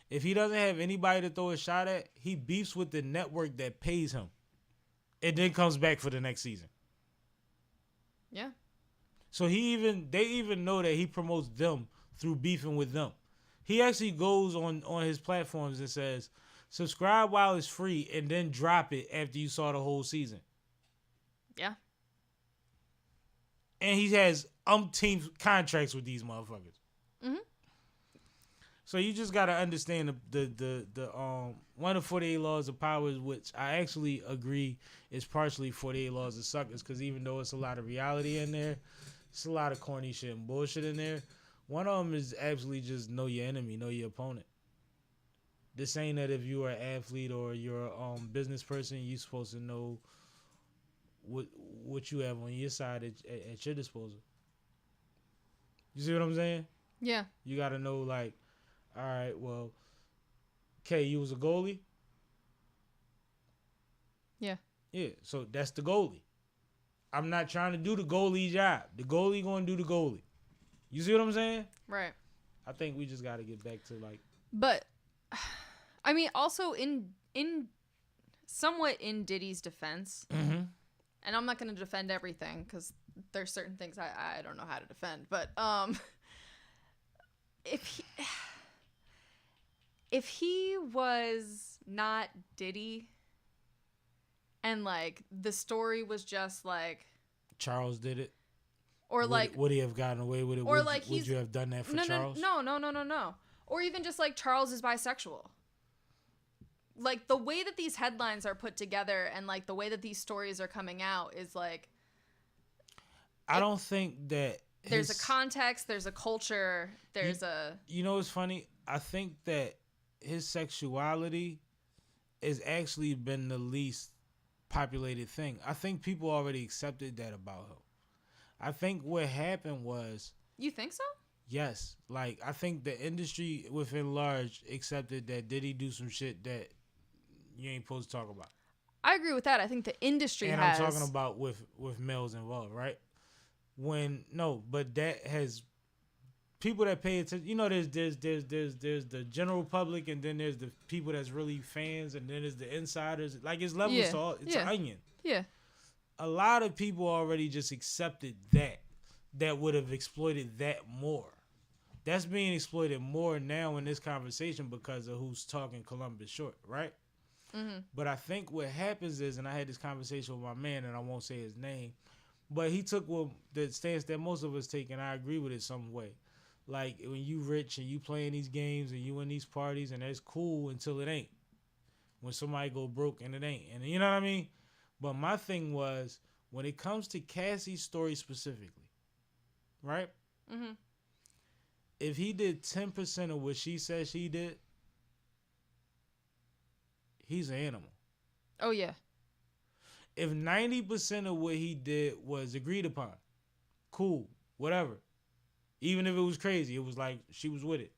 If he doesn't have anybody to throw a shot at, he beefs with the network that pays him. And then comes back for the next season.
Yeah.
So they even know that he promotes them through beefing with them. He actually goes on his platforms and says, subscribe while it's free and then drop it after you saw the whole season.
Yeah.
And he has umpteen contracts with these motherfuckers. Mm-hmm. So you just gotta understand the one of 48 Laws of Power, which I actually agree is partially 48 Laws of Suckers, because even though it's a lot of reality in there, it's a lot of corny shit and bullshit in there. One of them is actually just know your enemy, know your opponent. This ain't that if you're an athlete or you're a business person, you're supposed to know what you have on your side at your disposal. You see what I'm saying?
Yeah.
You got to know, like, all right, well, Kay, you was a goalie?
Yeah.
Yeah, so that's the goalie. I'm not trying to do the goalie job. The goalie going to do the goalie. You see what I'm saying?
Right.
I think we just got to get back to, like...
But, I mean, also in somewhat in Diddy's defense,
mm-hmm.
and I'm not going to defend everything because there's certain things I don't know how to defend, but if he was not Diddy and, like, the story was just, like...
Charles did it.
Or, like...
Would he have gotten away with it?
Or,
would you have done that for Charles?
No. Or even just, like, Charles is bisexual. Like, the way that these headlines are put together and, like, the way that these stories are coming out is, like...
I don't think that...
There's a context, there's a culture, there's a...
You know what's funny? I think that his sexuality has actually been the least populated thing. I think people already accepted that about him. I think what happened was...
You think so?
Yes. Like, I think the industry within large accepted that did he do some shit that you ain't supposed to talk about.
I agree with that. I think the industry
and
has...
I'm talking about with males involved, right? But that has... People that pay attention... You know, there's the general public, and then there's the people that's really fans, and then there's the insiders. Like, it's levels to all... It's an onion.
Yeah.
A lot of people already just accepted that would have exploited that more. That's being exploited more now in this conversation because of who's talking Columbus Short, right? But I think what happens is, and I had this conversation with my man, and I won't say his name, but he took the stance that most of us take, and I agree with it some way. Like, when you rich and you playing these games and you in these parties, and that's cool until it ain't. When somebody go broke and it ain't. And you know what I mean? But my thing was, when it comes to Cassie's story specifically, right?
Mm-hmm.
If he did 10% of what she said she did, he's an animal.
Oh, yeah.
If 90% of what he did was agreed upon, cool, whatever. Even if it was crazy, it was like she was with it.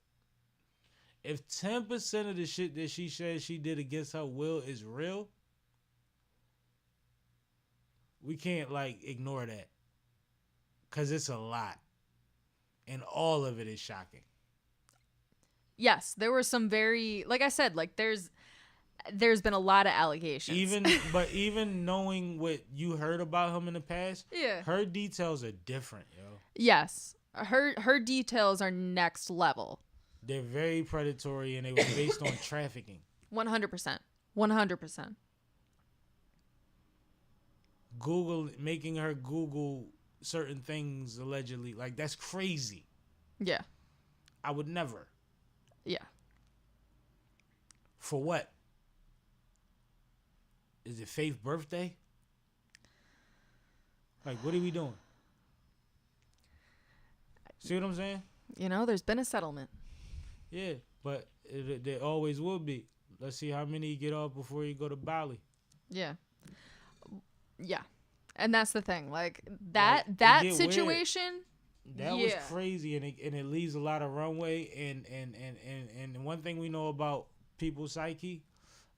If 10% of the shit that she said she did against her will is real, we can't, like, ignore that. Because it's a lot. And all of it is shocking.
Yes, there were some very, like I said, like there's been a lot of allegations.
Even knowing what you heard about him in the past,
yeah,
her details are different, yo.
Yes, her details are next level.
They're very predatory, and they were based on trafficking.
100%. 100%.
Making her Google certain things allegedly, like, that's crazy.
Yeah.
I would never.
Yeah.
For what? Is it Faith's birthday? Like, what are we doing? See what I'm saying?
You know, there's been a settlement.
Yeah, but there always will be. Let's see how many you get off before you go to Bali.
Yeah. Yeah. And that's the thing. Like, that situation...
That was crazy, and it leaves a lot of runway. And one thing we know about people's psyche,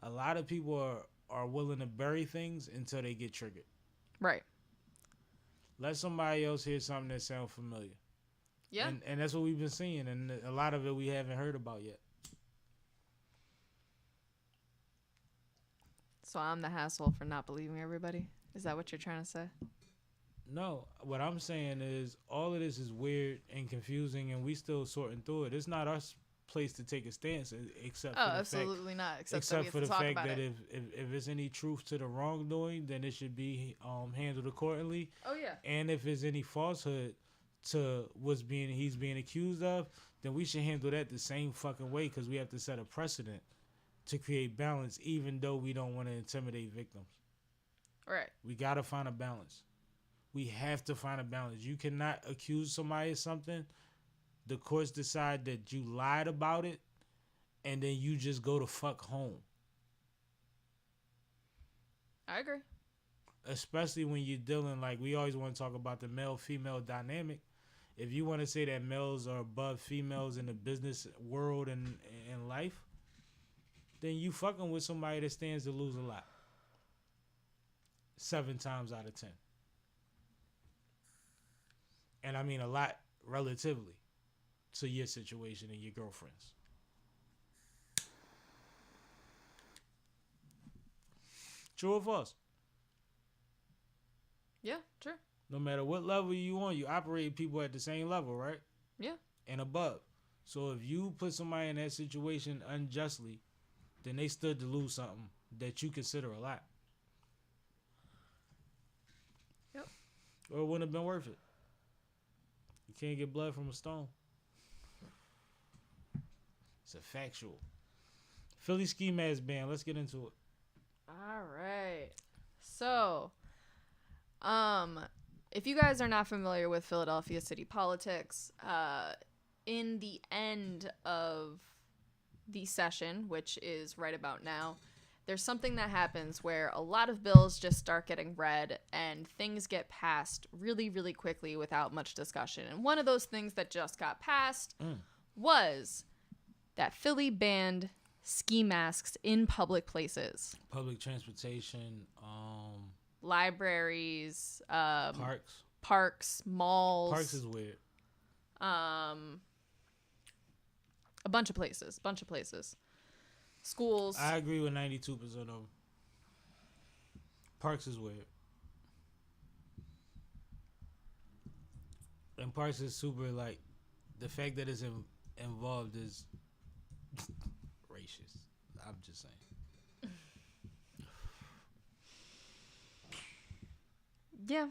a lot of people are willing to bury things until they get triggered.
Right.
Let somebody else hear something that sounds familiar.
Yeah.
And that's what we've been seeing, and a lot of it we haven't heard about yet.
So I'm the hassle for not believing everybody? Is that what you're trying to say?
No, what I'm saying is all of this is weird and confusing, and we still sorting through it. It's not our place to take a stance, except for the
absolutely not. Except
for the
talk
fact
about
that
it.
if there's any truth to the wrongdoing, then it should be handled accordingly.
Oh yeah.
And if there's any falsehood to he's being accused of, then we should handle that the same fucking way, because we have to set a precedent to create balance, even though we don't want to intimidate victims.
Right.
We gotta find a balance. We have to find a balance. You cannot accuse somebody of something, the courts decide that you lied about it, and then you just go to fuck home.
I agree.
Especially when you're dealing, like, we always want to talk about the male-female dynamic. If you want to say that males are above females in the business world and life, then you fucking with somebody that stands to lose a lot. 7 times out of 10. And I mean a lot relatively to your situation and your girlfriends. True or false?
Yeah, true.
No matter what level you on, you operate people at the same level, right?
Yeah.
And above. So if you put somebody in that situation unjustly, then they stood to lose something that you consider a lot.
Yep.
Or it wouldn't have been worth it. You can't get blood from a stone. It's a factual. Philly ski mask ban. Let's get into it.
All right. So, if you guys are not familiar with Philadelphia city politics, in the end of the session, which is right about now, there's something that happens where a lot of bills just start getting read and things get passed really, really quickly without much discussion. And one of those things that just got passed was that Philly banned ski masks in public places.
Public transportation,
libraries,
parks,
malls.
Parks is weird.
A bunch of places. Schools.
I agree with 92% of them. Parks is weird. And Parks is super, like, the fact that it's involved is racist. I'm just saying.
Yeah.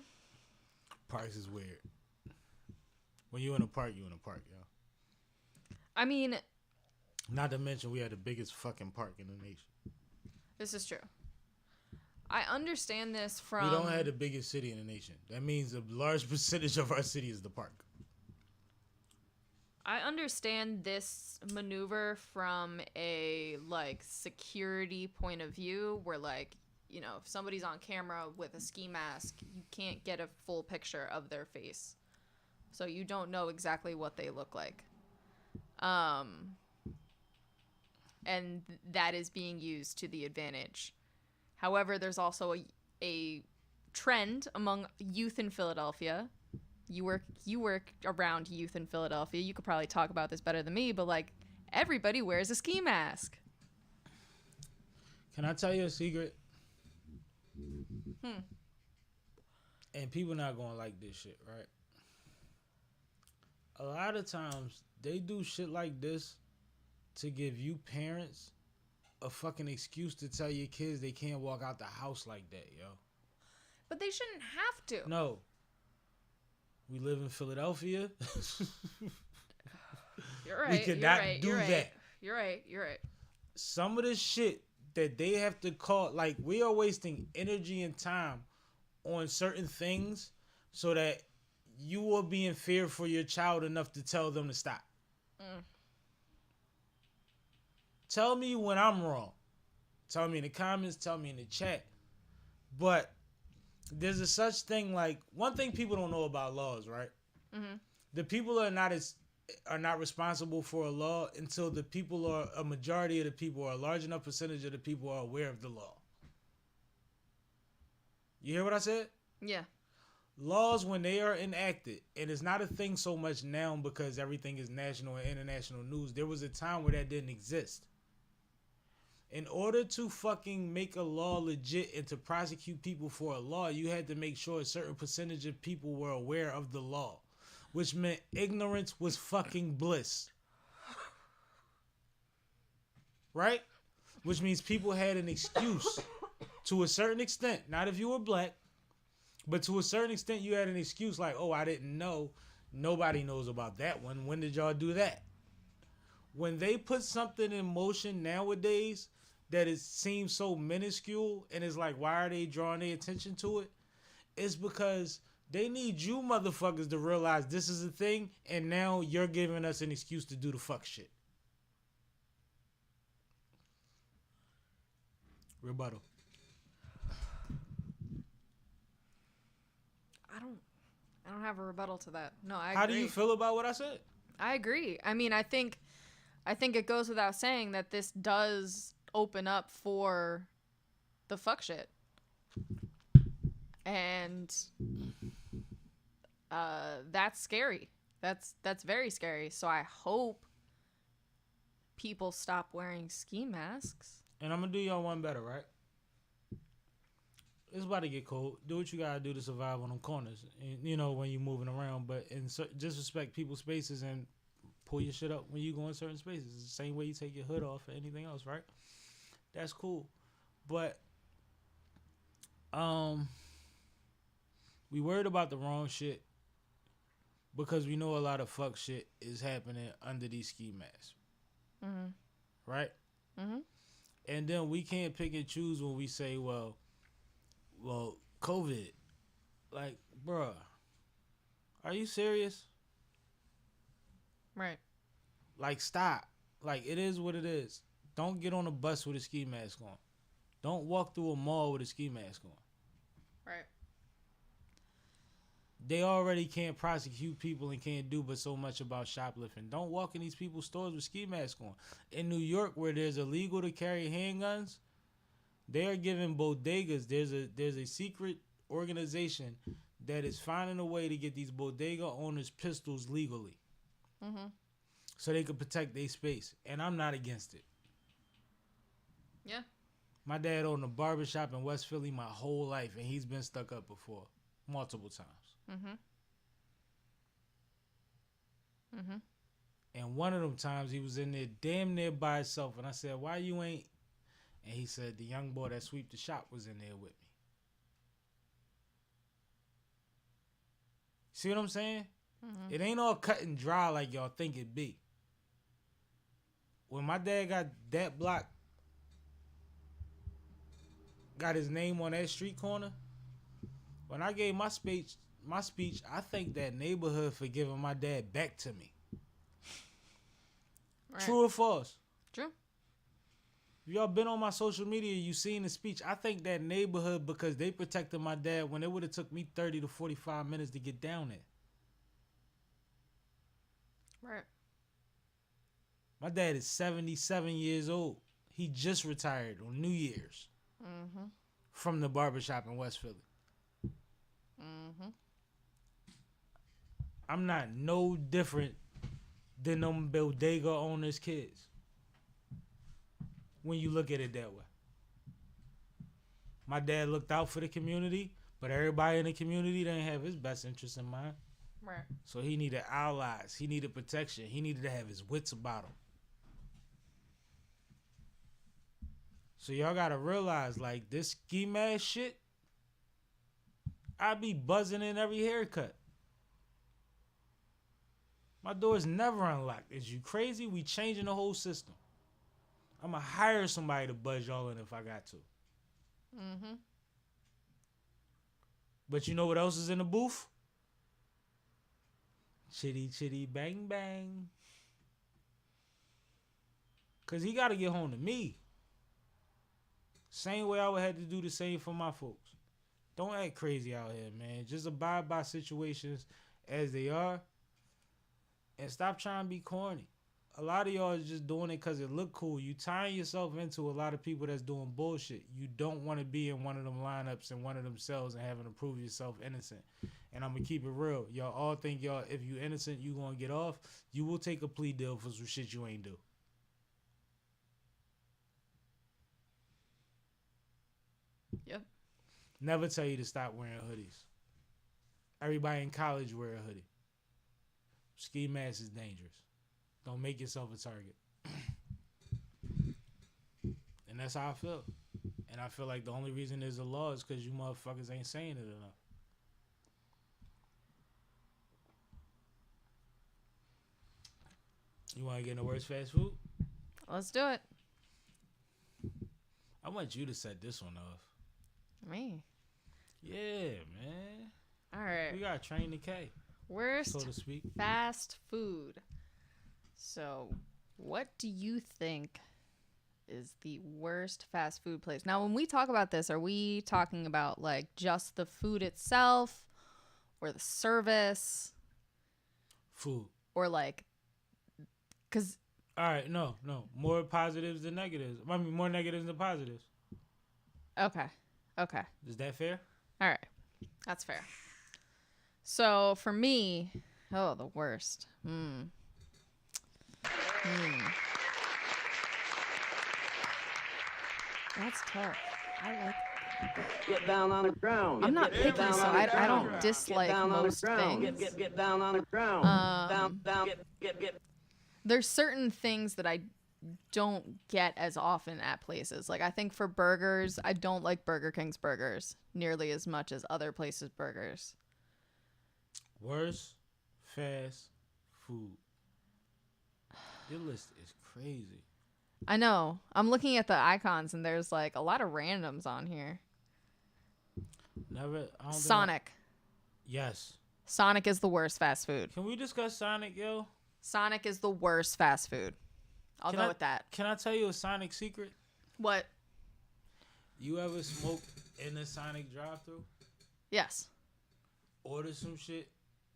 Parks is weird. When you in a park, you in a park, yo.
I mean,
Not to mention we had the biggest fucking park in the nation.
this is true. I understand this from...
We don't have the biggest city in the nation. That means a large percentage of our city is the park.
I understand this maneuver from a, like, security point of view where, like, you know, if somebody's on camera with a ski mask, you can't get a full picture of their face. So you don't know exactly what they look like. And that is being used to the advantage. However, there's also a trend among youth in Philadelphia. You work around youth in Philadelphia. You could probably talk about this better than me, but like everybody wears a ski mask.
Can I tell you a secret? And people not gonna like this shit, right? A lot of times they do shit like this to give you parents a fucking excuse to tell your kids they can't walk out the house like that, yo.
But they shouldn't have to.
No. We live in Philadelphia.
You're right.
We cannot do
you're right.
that.
You're right. You're right.
Some of the shit that they have to call, like, we are wasting energy and time on certain things so that you will be in fear for your child enough to tell them to stop. Tell me when I'm wrong. Tell me in the comments. Tell me in the chat. But there's a such thing, like, one thing people don't know about laws, right?
Mm-hmm.
The people are not responsible for a law until the people are, a majority of the people, or a large enough percentage of the people are aware of the law. You hear what I said?
Yeah.
Laws, when they are enacted, and it's not a thing so much now because everything is national and international news. There was a time where that didn't exist. In order to fucking make a law legit and to prosecute people for a law, you had to make sure a certain percentage of people were aware of the law, which meant ignorance was fucking bliss. Right? Which means people had an excuse to a certain extent. Not if you were black, but to a certain extent you had an excuse like, oh, I didn't know. Nobody knows about that one. When did y'all do that? When they put something in motion nowadays that it seems so minuscule and it's like, why are they drawing their attention to it? It's because they need you motherfuckers to realize this is a thing, and now you're giving us an excuse to do the fuck shit. Rebuttal.
I don't have a rebuttal to that. No, I agree.
How do you feel about what I said?
I agree. I mean, I think it goes without saying that this does open up for the fuck shit. And that's scary. That's very scary. So I hope people stop wearing ski masks.
And I'm going to do y'all one better, right? It's about to get cold. Do what you got to do to survive on them corners. And, you know, when you're moving around. But just respect people's spaces and pull your shit up when you go in certain spaces. It's the same way you take your hood off or anything else, right? That's cool. But we worried about the wrong shit because we know a lot of fuck shit is happening under these ski masks.
Mm-hmm.
Right?
Mm-hmm.
And then we can't pick and choose when we say, well, COVID. Like, bruh, are you serious?
Right.
Like, stop. Like, it is what it is. Don't get on a bus with a ski mask on. Don't walk through a mall with a ski mask on.
Right.
They already can't prosecute people and can't do but so much about shoplifting. Don't walk in these people's stores with ski masks on. In New York, where there's illegal to carry handguns, they are giving bodegas. There's a secret organization that is finding a way to get these bodega owners pistols legally.
Mm-hmm.
So they can protect their space. And I'm not against it.
Yeah.
My dad owned a barbershop in West Philly my whole life, and he's been stuck up before. Multiple times.
Mm-hmm. Mm-hmm.
And one of them times he was in there damn near by himself. And I said, why you ain't? And he said, the young boy that sweep the shop was in there with me. See what I'm saying? It ain't all cut and dry like y'all think it be. When my dad got that block, got his name on that street corner, when I gave my speech, I thanked that neighborhood for giving my dad back to me.
Right.
True or false?
True.
If y'all been on my social media, you seen the speech. I thank that neighborhood because they protected my dad when it would have took me 30 to 45 minutes to get down there.
Right.
My dad is 77 years old. He just retired on New Year's from the barbershop in West Philly. I'm not no different than them bodega owners' kids when you look at it that way. My dad looked out for the community, but everybody in the community didn't have his best interest in mind.
Right.
So he needed allies. He needed protection. He needed to have his wits about him. So y'all gotta realize, like, this ski mask shit, I be buzzing in every haircut. My door's never unlocked. Is you crazy? We changing the whole system. I'ma hire somebody to buzz y'all in if I got to. But you know what else is in the booth? Chitty chitty bang bang. Cause he gotta get home to me. Same way I would have to do the same for my folks. Don't act crazy out here, man. Just abide by situations as they are. And stop trying to be corny. A lot of y'all is just doing it because it look cool. You tying yourself into a lot of people that's doing bullshit. You don't want to be in one of them lineups and one of them cells and having to prove yourself innocent. And I'm going to keep it real. Y'all all think y'all, if you innocent, you going to get off. You will take a plea deal for some shit you ain't do.
Yep.
Never tell you to stop wearing hoodies. Everybody in college wear a hoodie. Ski mask is dangerous. Don't make yourself a target. And that's how I feel. And I feel like the only reason there's a law is because you motherfuckers ain't saying it enough. You want to get in the worst fast food?
Let's do it.
I want you to set this one off.
Me.
Yeah, man.
All right.
We got to train the K,
Worst
so to speak.
fast food. So, what do you think is the worst fast food place? Now, when we talk about this, are we talking about like just the food itself or the service
Food.
or like, because
All right, no. More positives than negatives. I mean, more negatives than positives.
okay.
Is that fair?
All right. That's fair. So, for me, the worst. That's tough. I like.
Get down on the ground.
I'm not picky, so I don't dislike most things.
Get down on the ground. Down. Get.
There's certain things that I don't get as often at places. Like, I think for burgers, I don't like Burger King's burgers nearly as much as other places' burgers.
Worst fast food. Your list is crazy.
I know. I'm looking at the icons, and there's like a lot of randoms on here.
Never. I don't
Sonic.
Yes.
Sonic is the worst fast food.
Can we discuss Sonic, yo?
Sonic is the worst fast food. I'll go with that.
Can I tell you a Sonic secret?
What?
You ever smoke in a Sonic drive-thru?
Yes.
Order some shit,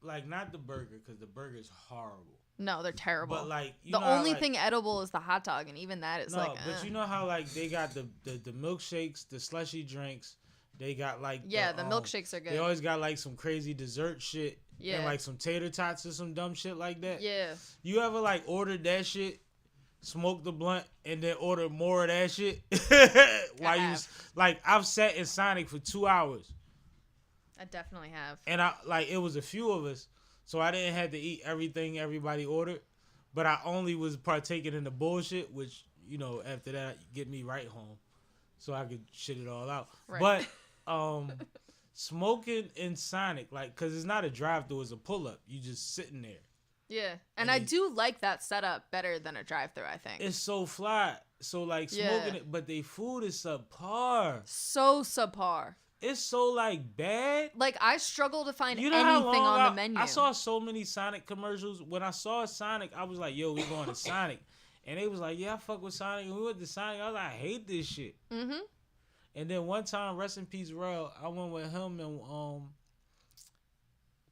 like not the burger, because the burger is horrible.
No, they're terrible.
But like, you
the
know how,
only
like,
thing edible is the hot dog, and even that is
no,
like.
but you know how like they got the milkshakes, the slushy drinks. They got like
the milkshakes are good.
They always got like some crazy dessert shit.
Yeah.
And like some tater tots or some dumb shit like that.
Yeah.
You ever like ordered that shit, smoke the blunt, and then order more of that shit? While you like, I've sat in Sonic for 2 hours.
I definitely have.
And it was a few of us, so I didn't have to eat everything everybody ordered, but I only was partaking in the bullshit, which, you know, after that get me right home, so I could shit it all out.
Right.
But Smoking in Sonic, like, cause it's not a drive-through, it's a pull-up. You just sitting there.
Yeah, and I do like that setup better than a drive-thru. I think
It's so fly. So like smoking it, but they food is subpar.
so subpar.
It's so like bad.
Like I struggle to find
You know how
anything
long
on the menu.
I saw so many Sonic commercials. When I saw Sonic, I was like, "Yo, we going to Sonic," and they was like, "Yeah, I fuck with Sonic." And we went to Sonic. I was like, "I hate this shit."
Mm-hmm.
And then one time, rest in peace, Rel, I went with him and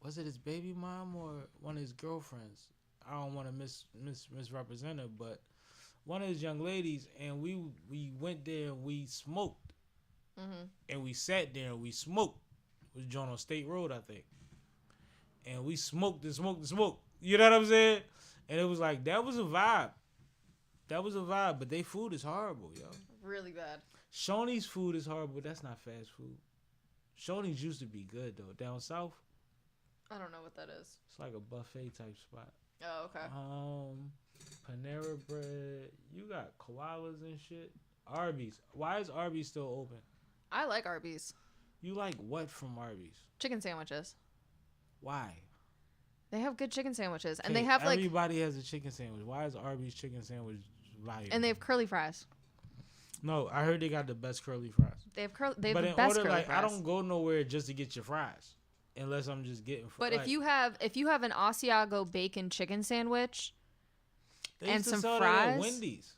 was it his baby mom or one of his girlfriends? I don't want to misrepresent her, but one of his young ladies, and we went there and we smoked, and we sat there and we smoked. It was John on State Road, I think, and we smoked and smoked and smoked. You know what I'm saying? And it was like that was a vibe. That was a vibe, but they food is horrible, yo.
Really bad.
Shoney's food is horrible. That's not fast food. Shoney's used to be good though. Down south,
I don't know what that is.
it's like a buffet type spot.
Oh, okay.
Panera Bread. You got koalas and shit. Arby's. Why is Arby's still open?
I like Arby's.
You like what from Arby's?
Chicken sandwiches.
Why?
They have good chicken sandwiches, and they have like,
everybody has a chicken sandwich. Why is Arby's chicken sandwich valuable?
and they have curly fries.
No, I heard they got the best curly fries.
They have They have
But
the
in
best
order,
curly
like,
fries.
I don't go nowhere just to get your fries, unless I'm just getting.
But
like,
if you have an Asiago bacon chicken sandwich
they
and
used to
some
sell that at
fries,
Wendy's.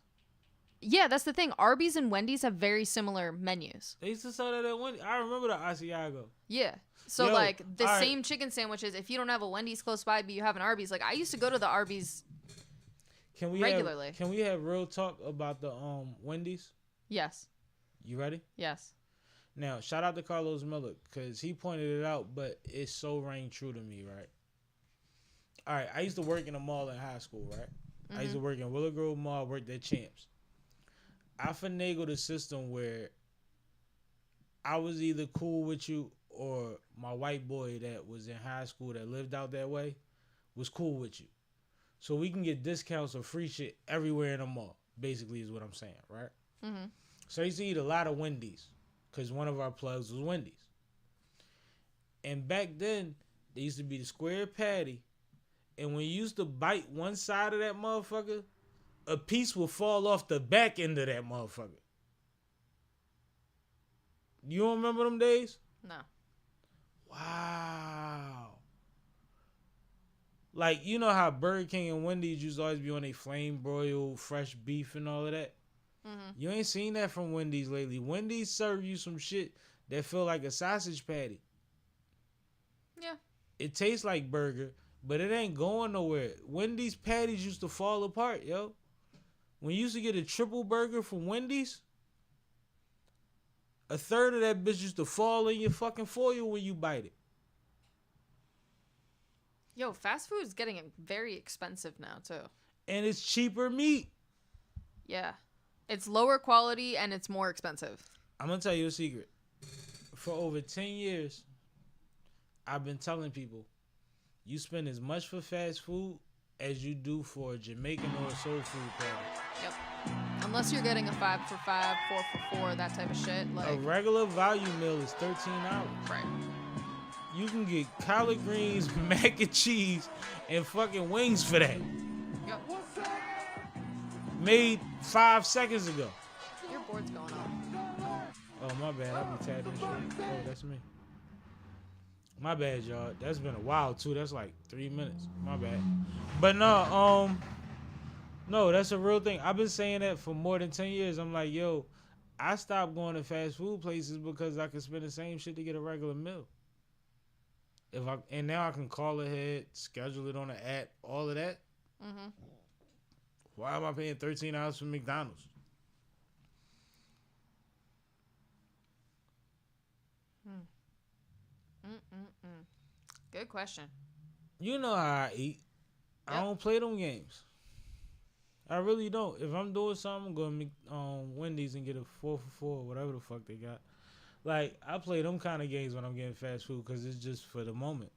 yeah, that's the thing. Arby's and Wendy's have very similar menus.
They used to sell that at Wendy's. I remember the Asiago.
Yeah. So
Yo,
like the
all right.
same chicken sandwiches. If you don't have a Wendy's close by, but you have an Arby's, like I used to go to the Arby's.
Can we
Regularly.
Can we have real talk about the Wendy's?
Yes.
You ready?
Yes.
Now, shout out to Carlos Miller because he pointed it out, but it so rang true to me, right? All right, I used to work in a mall in high school, right? I used to work in Willow Grove Mall, worked at Champs. I finagled a system where I was either cool with you or my white boy that was in high school that lived out that way was cool with you. So we can get discounts or free shit everywhere in the mall, basically is what I'm saying, right?
Mm-hmm.
So I used to eat a lot of Wendy's because one of our plugs was Wendy's. And back then, there used to be the square patty. And when you used to bite one side of that motherfucker, a piece would fall off the back end of that motherfucker. You don't remember them days?
No.
Wow. Like, you know how Burger King and Wendy's used to always be on a flame broiled fresh beef and all of that?
Mm-hmm.
You ain't seen that from Wendy's lately. Wendy's serve you some shit that feel like a sausage patty.
Yeah.
It tastes like burger, but it ain't going nowhere. Wendy's patties used to fall apart, yo. When you used to get a triple burger from Wendy's, a third of that bitch used to fall in your fucking foil when you bite it.
Yo, fast food is getting very expensive now too.
And it's cheaper meat.
Yeah. It's lower quality and it's more expensive.
I'm going to tell you a secret. For over 10 years, I've been telling people, you spend as much for fast food as you do for a Jamaican or a soul food patty.
Yep. Unless you're getting a 5 for 5, 4 for 4, that type of shit. Like
A regular value meal is $13.
right.
You can get collard greens, mac and cheese, and fucking wings for that.
Yep.
Made 5 seconds ago.
Your board's going on.
Oh, my bad. I be tapping shit. Oh, that's me. My bad, y'all. That's been a while, too. That's like 3 minutes. My bad. But no, that's a real thing. I've been saying that for more than 10 years. I'm like, yo, I stopped going to fast food places because I could spend the same shit to get a regular meal. And now I can call ahead, schedule it on the app, all of that.
Mm-hmm.
Why am I paying $13 for McDonald's?
Good question.
You know how I eat. I
Yep.
don't play them games. I really don't. If I'm doing something, I'm going to Wendy's and get a 4 for 4, whatever the fuck they got. Like, I play them kind of games when I'm getting fast food because it's just for the moment.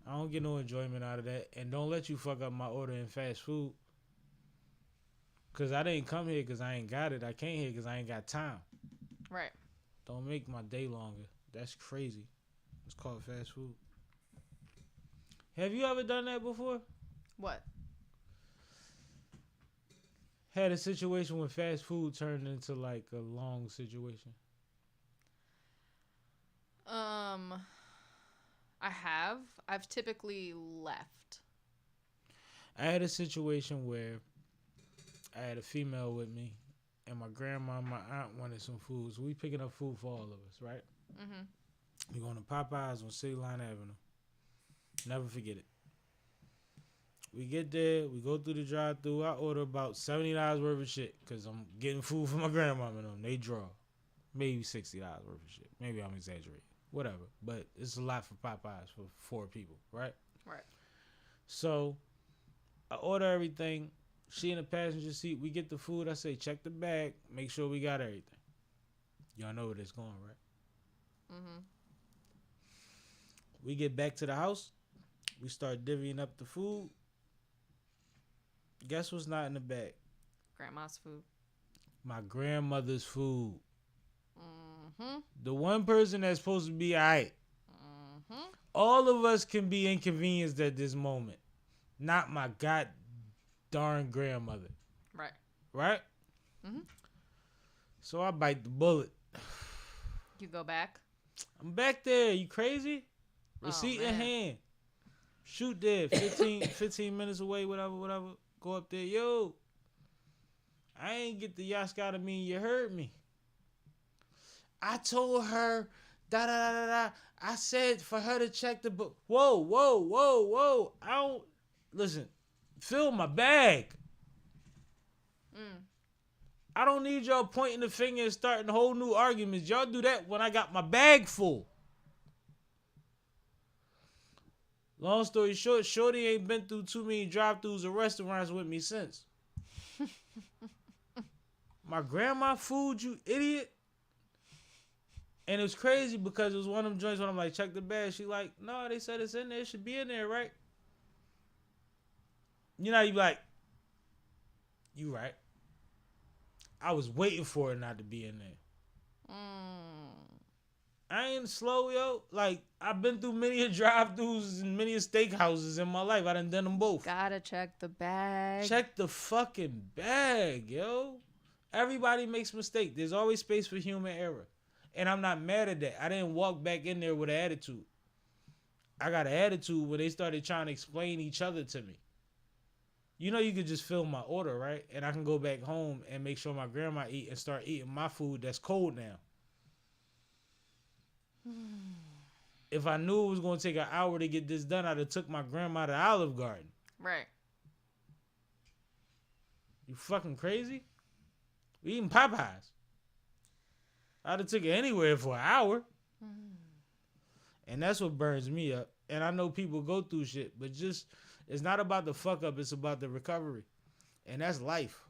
I don't get no enjoyment out of that. And don't let you fuck up my order in fast food. Because I didn't come here because I ain't got it. I came here because I ain't got time.
Right.
Don't make my day longer. That's crazy. It's called fast food. Have you ever done that before?
What?
Had a situation where fast food turned into like a long situation.
I have. I've typically left.
I had a situation where I had a female with me, and my grandma and my aunt wanted some food. So we picking up food for all of us, right?
Mm-hmm.
We going to Popeyes on City Line Avenue. Never forget it. We get there, we go through the drive-thru. I order about $70 worth of shit because I'm getting food for my grandma and them. They draw. Maybe $60 worth of shit. Maybe I'm exaggerating. Whatever. But it's a lot for Popeyes for 4 people, right?
Right.
So I order everything. She in the passenger seat. We get the food. I say, check the bag. Make sure we got everything. Y'all know where it's going, right?
Mm-hmm.
We get back to the house. We start divvying up the food. Guess what's not in the bag?
Grandma's food.
My grandmother's food.
Mm-hmm.
The one person that's supposed to be all right.
Mm-hmm.
All of us can be inconvenienced at this moment. Not my god darn grandmother.
Right.
Right?
Mm-hmm.
So I bite the bullet.
You go back?
I'm back there. You crazy? Receipt in
man.
hand. Shoot there. 15 minutes away, whatever. Go up there. Yo, I ain't get the yacht out of me. You heard me. I told her, da. I said for her to check the book. Whoa. I don't, listen, fill my bag. I don't need y'all pointing the finger and starting whole new arguments. Y'all do that when I got my bag full. Long story short, Shorty ain't been through too many drive-thrus or restaurants with me since. My grandma food, you idiot. And it was crazy because it was one of them joints when I'm like, check the bag. She like, no, they said it's in there. It should be in there, right? You know, you be like, you right. I was waiting for it not to be in there. I ain't slow, yo. Like, I've been through many drive-thrus and many steakhouses in my life. I done them both.
Gotta check the bag.
Check the fucking bag, yo. Everybody makes mistakes. There's always space for human error. And I'm not mad at that. I didn't walk back in there with an attitude. I got an attitude when they started trying to explain each other to me. You know you could just fill my order, right? And I can go back home and make sure my grandma eat and start eating my food that's cold now. If I knew it was going to take an hour to get this done, I'd have took my grandma to Olive Garden.
Right.
You fucking crazy? We eating Popeyes. I'd have took it anywhere for an hour. And that's what burns me up. And I know people go through shit, but just, it's not about the fuck up, it's about the recovery. And that's life.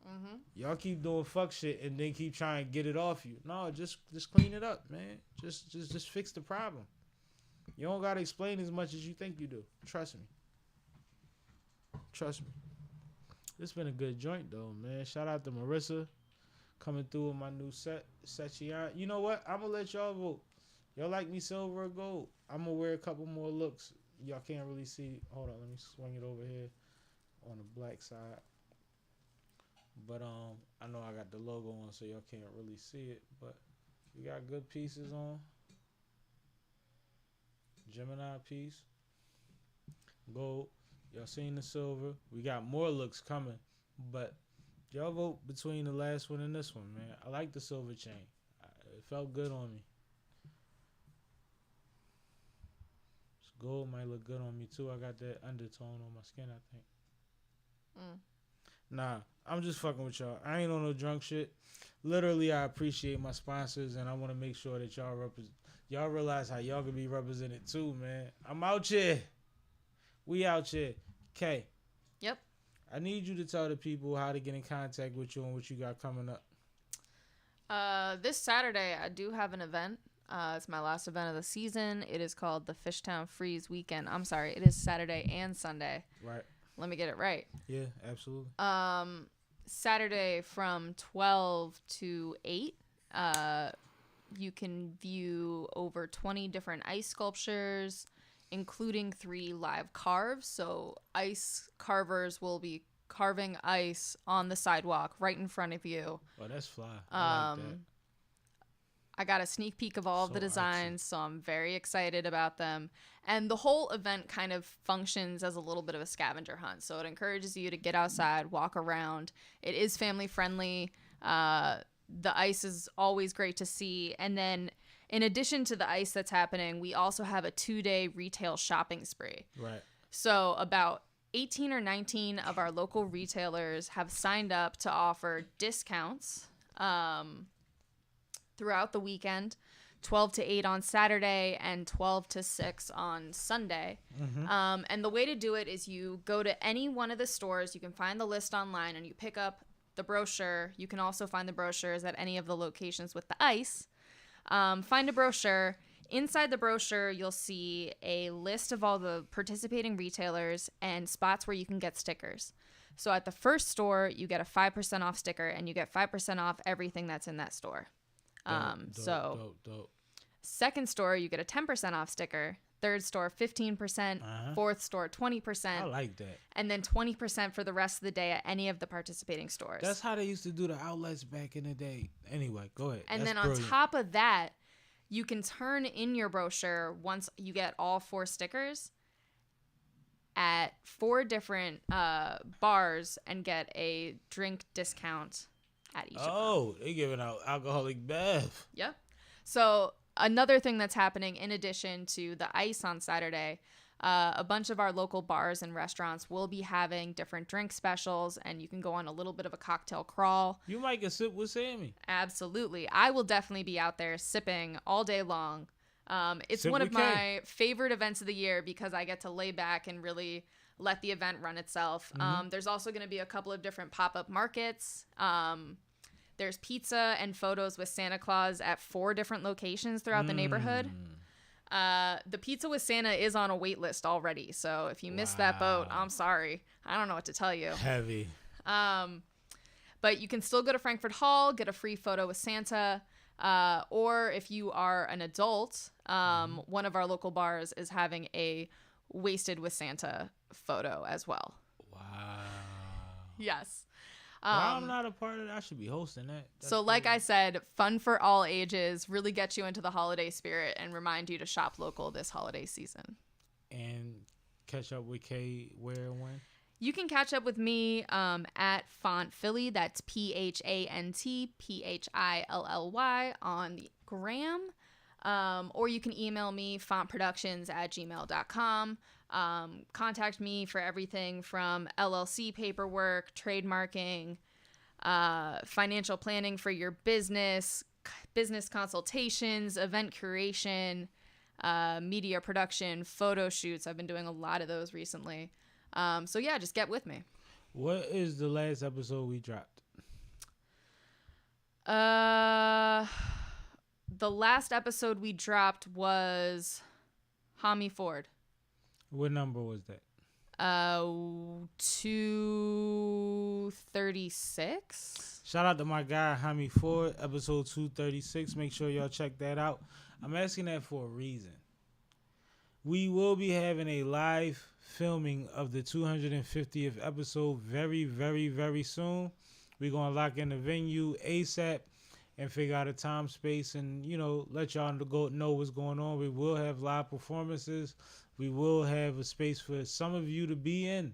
Mm-hmm.
Y'all keep doing fuck shit and then keep trying to get it off you. No, just clean it up, man. Just fix the problem. You don't gotta explain as much as you think you do. Trust me. This been a good joint though, man. Shout out to Marissa coming through with my new set. You know what? I'm gonna let y'all vote. Y'all like me silver or gold? I'm gonna wear a couple more looks. Y'all can't really see. Hold on, let me swing it over here on the black side. But I know I got the logo on, so y'all can't really see it. But we got good pieces on. Gemini piece. Gold. Y'all seen the silver. We got more looks coming. But y'all vote between the last one and this one, man. I like the silver chain. It felt good on me. This gold might look good on me too. I got that undertone on my skin, I think. Nah, I'm just fucking with y'all. I ain't on no drunk shit. Literally, I appreciate my sponsors, and I want to make sure that y'all realize how y'all can be represented too, man. I'm out here. We out here. Kay.
Yep.
I need you to tell the people how to get in contact with you and what you got coming up.
This Saturday, I do have an event. It's my last event of the season. It is called the Fishtown Freeze Weekend. I'm sorry, it is Saturday and Sunday.
Right.
Let me get it right.
Yeah, absolutely.
Saturday from 12 to 8. You can view over 20 different ice sculptures, including 3 live carves. So ice carvers will be carving ice on the sidewalk right in front of you.
Oh, that's fly. I like that.
I got a sneak peek of all of the designs, so I'm very excited about them. And the whole event kind of functions as a little bit of a scavenger hunt. So it encourages you to get outside, walk around. It is family friendly. The ice is always great to see. And then in addition to the ice that's happening, we also have a 2-day retail shopping spree.
Right.
So about 18 or 19 of our local retailers have signed up to offer discounts throughout the weekend, 12 to 8 on Saturday and 12 to 6 on Sunday. And the way to do it is you go to any one of the stores. You can find the list online and you pick up the brochure. You can also find the brochures at any of the locations with the ice. Find a brochure. Inside the brochure, you'll see a list of all the participating retailers and spots where you can get stickers. So at the first store, you get a 5% off sticker and you get 5% off everything that's in that store.
Dope.
Second store, you get a 10% off sticker. Third store, 15%. Fourth store, 20%.
I like that.
And then 20% for the rest of the day at any of the participating stores.
That's how they used to do the outlets back in the day. Anyway, go ahead.
And
That's
then on
brilliant.
top of that, you can turn in your brochure once you get all 4 stickers at 4 different bars and get a drink discount at each of them.
Oh, they giving out alcoholic bev.
Yep. So another thing that's happening in addition to the ice on Saturday, a bunch of our local bars and restaurants will be having different drink specials, and you can go on a little bit of a cocktail crawl.
You might get sip with Sammy.
Absolutely. I will definitely be out there sipping all day long. It's
Sip
one of
with K.
my favorite events of the year because I get to lay back and really let the event run itself. There's also going to be a couple of different pop-up markets. There's pizza and photos with Santa Claus at 4 different locations throughout the neighborhood. The Pizza with Santa is on a wait list already. So if you missed that boat, I'm sorry. I don't know what to tell you.
Heavy.
But you can still go to Frankfurt Hall, get a free photo with Santa. Or if you are an adult, one of our local bars is having a Wasted with Santa photo as well.
Wow.
Yes.
Well, I'm not a part of that. I should be hosting that. That's
So like
crazy.
I said, fun for all ages, really get you into the holiday spirit and remind you to shop local this holiday season.
And catch up with Kay where and when?
You can catch up with me at Font Philly. That's PHANTPHILLY on the gram. Or you can email me, fontproductions@gmail.com. Contact me for everything from LLC paperwork, trademarking, financial planning for your business, business consultations, event curation, media production, photo shoots. I've been doing a lot of those recently. So yeah, just get with me.
What is the last episode we dropped?
The last episode we dropped was Hami Ford.
What number was that?
236.
Shout out to my guy Hami Ford, episode 236. Make sure y'all check that out. I'm asking that for a reason. We will be having a live filming of the 250th episode very, very, very soon. We're going to lock in the venue ASAP and figure out a time, space, and, you know, let y'all know what's going on. We will have live performances. We will have a space for some of you to be in.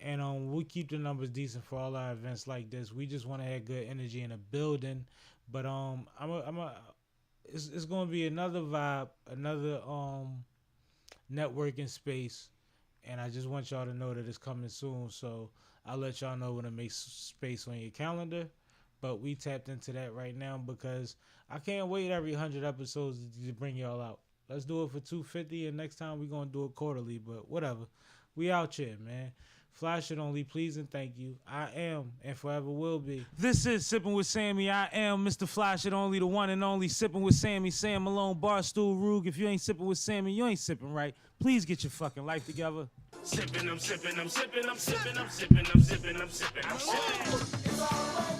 And we'll keep the numbers decent for all our events like this. We just want to have good energy in a building. But it's going to be another vibe, another networking space. And I just want y'all to know that it's coming soon. So I'll let y'all know when it makes space on your calendar. But we tapped into that right now because I can't wait every 100 episodes to bring y'all out. Let's do it for 250, and next time we're going to do it quarterly. But whatever. We out here, man. Fly shit only, please and thank you. I am and forever will be. This is Sippin' with Sammy. I am Mr. Fly shit only, the one and only Sippin' with Sammy. Sam Malone, Barstool Rug. If you ain't sippin' with Sammy, you ain't sippin' right. Please get your fucking life together.
Sippin', I'm sippin', I'm sippin', I'm sippin', I'm sippin', I'm sippin', I'm sippin', I'm sippin'.
It's alright.